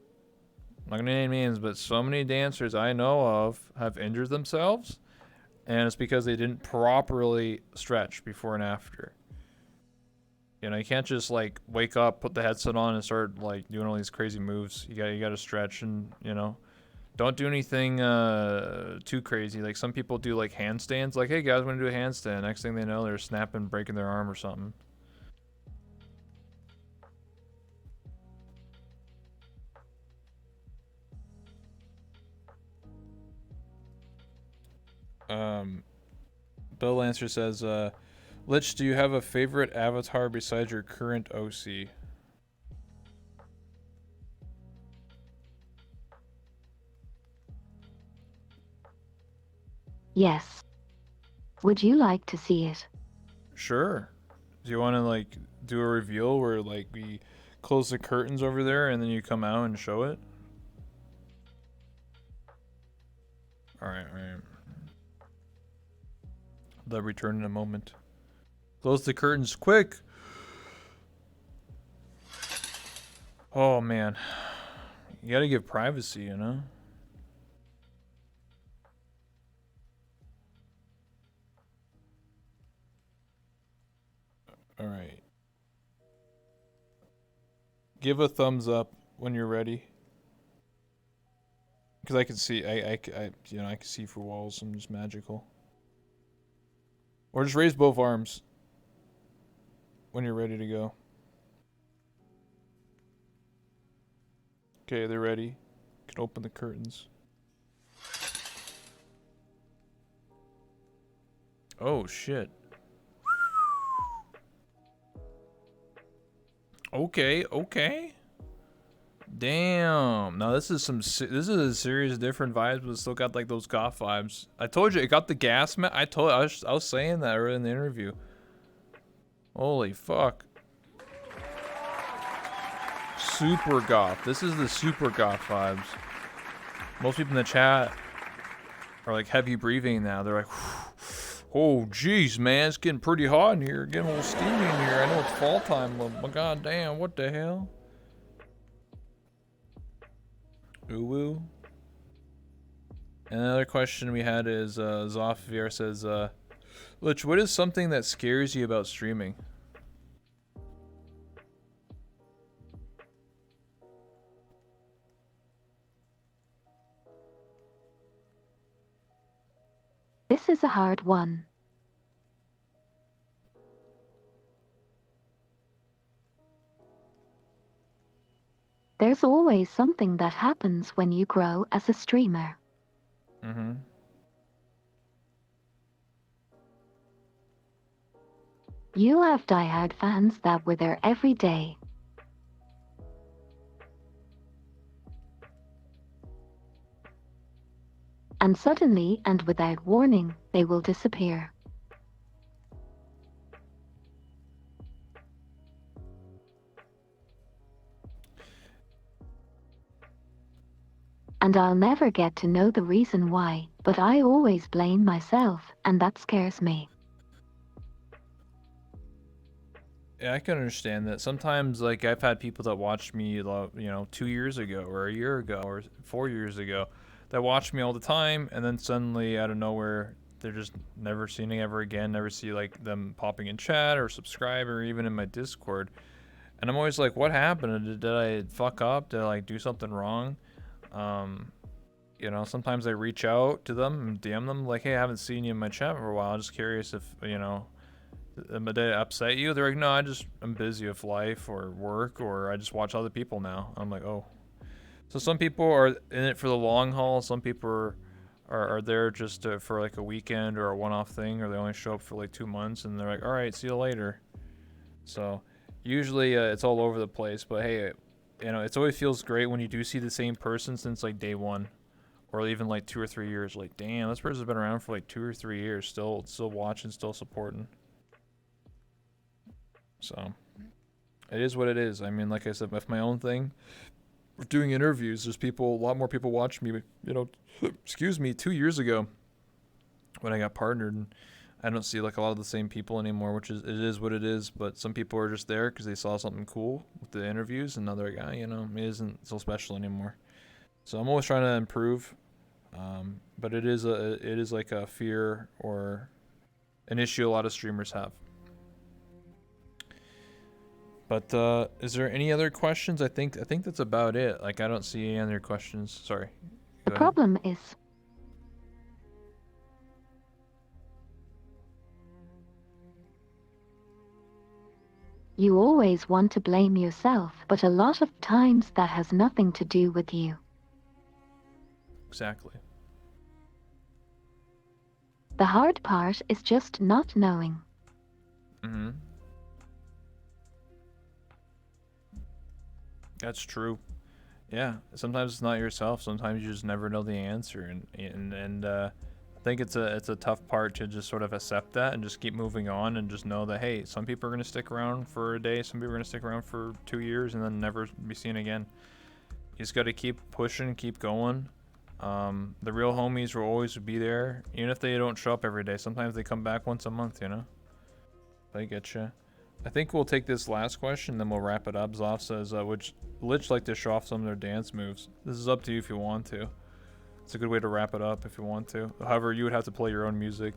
I'm not going to name names, but so many dancers I know of have injured themselves. and it's because they didn't properly stretch before and after. You know, you can't just like wake up, put the headset on, and start like doing all these crazy moves. You gotta stretch, and you know, don't do anything too crazy. Like some people do like handstands. Like, hey guys, I'm gonna do a handstand. Next thing they know, they're snapping, breaking their arm or something. Bill Lancer says, Lich, do you have a favorite avatar besides your current OC? Yes. Would you like to see it? Sure. Do you want to like do a reveal where like we close the curtains over there and then you come out and show it? Alright. They'll return in a moment. Close the curtains, quick! Oh man. You gotta give privacy, you know? Alright. Give a thumbs up when you're ready. Because I can see, I can see through walls. I'm just magical. Or just raise both arms when you're ready to go. Okay, they're ready. You can open the curtains. Oh shit. Okay. Damn. Now this is a serious different vibes, but it's still got like those goth vibes. I told you it got the gas man. I was saying that earlier in the interview. Holy fuck. Super goth. This is the super goth vibes. Most people in the chat are like heavy breathing now. They're like, oh jeez, man, it's getting pretty hot in here. Getting a little steamy in here. I know it's fall time, but god damn, what the hell? Ooh woo. And another question we had is Zoff VR says, Lich, what is something that scares you about streaming? This is a hard one. There's always something that happens when you grow as a streamer. Mm-hmm. You have diehard fans that were there every day. And suddenly and without warning, they will disappear. And I'll never get to know the reason why, but I always blame myself, and that scares me. Yeah, I can understand that. Sometimes, like, I've had people that watched me, 2 years ago, or a year ago, or 4 years ago, that watch me all the time, and then suddenly, out of nowhere, they're just never seen it ever again. Never see like them popping in chat or subscribe or even in my Discord. And I'm always like, what happened? Did I fuck up? Did I like do something wrong? Sometimes I reach out to them and DM them like, hey, I haven't seen you in my chat for a while. I'm just curious if, did I upset you? They're like, no, I'm busy with life or work, or I just watch other people now. I'm like, oh. So some people are in it for the long haul. Some people are there just for like a weekend or a one-off thing, or they only show up for like 2 months and they're like, all right, see you later. So usually it's all over the place, but hey, it always feels great when you do see the same person since like day one, or even like 2 or 3 years. Like, damn, this person's been around for like 2 or 3 years, still watching, still supporting. So it is what it is. I mean, like I said, with my own thing, doing interviews, there's a lot more people watch me, 2 years ago when I got partnered, and I don't see like a lot of the same people anymore, which it is what it is. But some people are just there because they saw something cool with the interviews, and now they're like, it isn't so special anymore. So I'm always trying to improve But it is like a fear or an issue a lot of streamers have. But is there any other questions? I think that's about it. Like I don't see any other questions. Sorry. The Go ahead. problem is, you always want to blame yourself, but a lot of times that has nothing to do with you. Exactly. The hard part is just not knowing. Mm-hmm. That's true. Yeah. Sometimes it's not yourself. Sometimes you just never know the answer, and I think it's a tough part to just sort of accept that and just keep moving on and just know that hey, some people are gonna stick around for a day, some people are gonna stick around for 2 years and then never be seen again. You just got to keep pushing, keep going. The real homies will always be there, even if they don't show up every day. Sometimes they come back once a month, you know. I get you. I think we'll take this last question, then we'll wrap it up. Zoff says, "Would Lich like to show off some of their dance moves?" This is up to you if you want to. It's a good way to wrap it up if you want to. However, you would have to play your own music.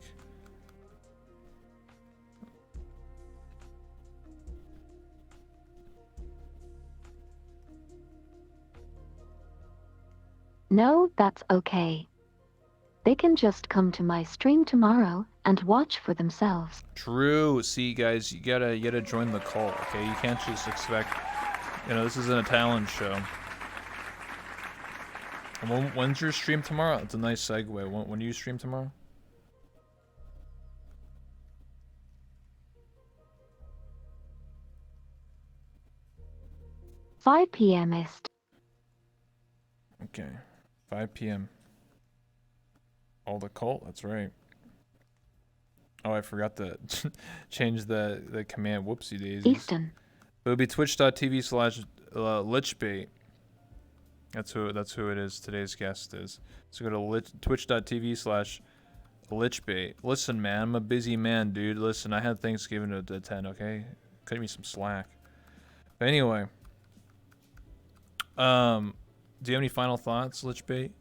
No, that's okay. They can just come to my stream tomorrow and watch for themselves. True. See, guys, you gotta join the cult. Okay, you can't just expect. You know, this isn't a talent show. When's your stream tomorrow? It's a nice segue. When do you stream tomorrow? "5 p.m. East." Okay, 5 p.m. Oh, the cult. That's right. Oh, I forgot to change the command. Whoopsie daisies. Eastern. It would be twitch.tv/lichbait. That's who it is. Today's guest is. So go to twitch.tv/lichbait. Listen, man, I'm a busy man, dude. Listen, I had Thanksgiving to attend. Okay, cut me some slack. But anyway, do you have any final thoughts, Lichbait?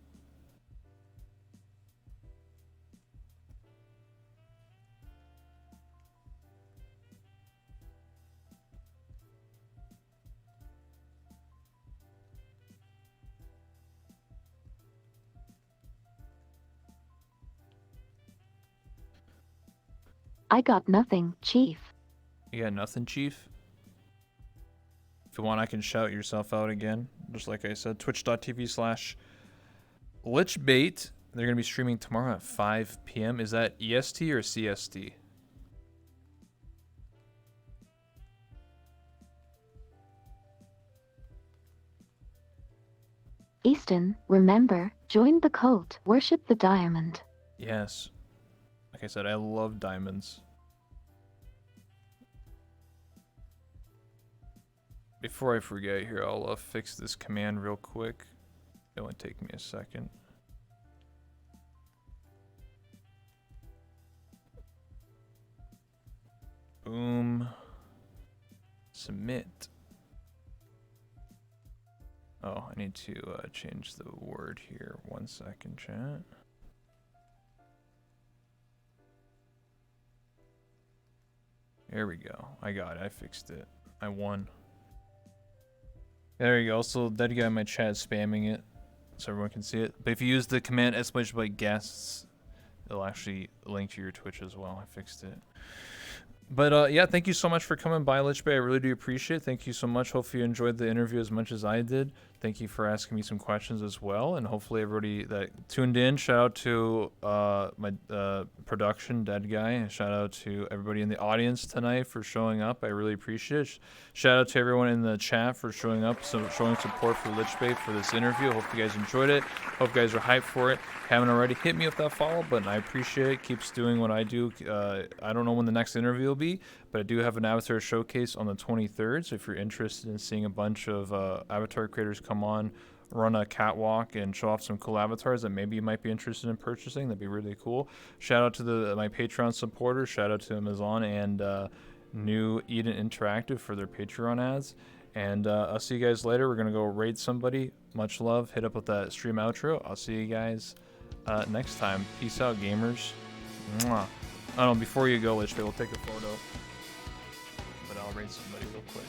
"I got nothing, Chief." You got nothing, Chief? If you want, I can shout yourself out again. Just like I said, twitch.tv/lichbait. They're going to be streaming tomorrow at 5 p.m. Is that EST or CST? Easton, remember, join the cult, worship the diamond. Yes. Like I said, I love diamonds. Before I forget here, I'll fix this command real quick. It won't take me a second. Boom. Submit. Oh, I need to change the word here. 1 second, chat. There we go. I got it. I fixed it. I won. There you go. Also, that guy in my chat is spamming it, so everyone can see it. But if you use the command !guests, it'll actually link to your Twitch as well. I fixed it. But yeah, thank you so much for coming by, Lichbait. I really do appreciate it. Thank you so much. Hopefully you enjoyed the interview as much as I did. Thank you for asking me some questions as well. And hopefully everybody that tuned in, shout out to my production, Dead Guy. Shout out to everybody in the audience tonight for showing up. I really appreciate it. Shout out to everyone in the chat for showing up, showing support for Lichbait for this interview. Hope you guys enjoyed it. Hope you guys are hyped for it. Haven't already, hit me with that follow button. I appreciate it. Keeps doing what I do. I don't know when the next interview will be, but I do have an avatar showcase on the 23rd. So if you're interested in seeing a bunch of avatar creators come on, run a catwalk, and show off some cool avatars that maybe you might be interested in purchasing, that'd be really cool. Shout out to my Patreon supporters. Shout out to Amazon and New Eden Interactive for their Patreon ads. And I'll see you guys later. We're going to go raid somebody. Much love. Hit up with that stream outro. I'll see you guys next time. Peace out, gamers. Mwah. I don't know, before you go, Lichbait, we'll take a photo. But I'll raid somebody real quick.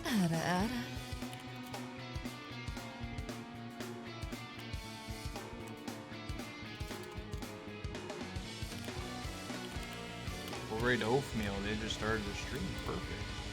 Ada, ada. We'll raid Oathmeal. They just started the stream. Perfect.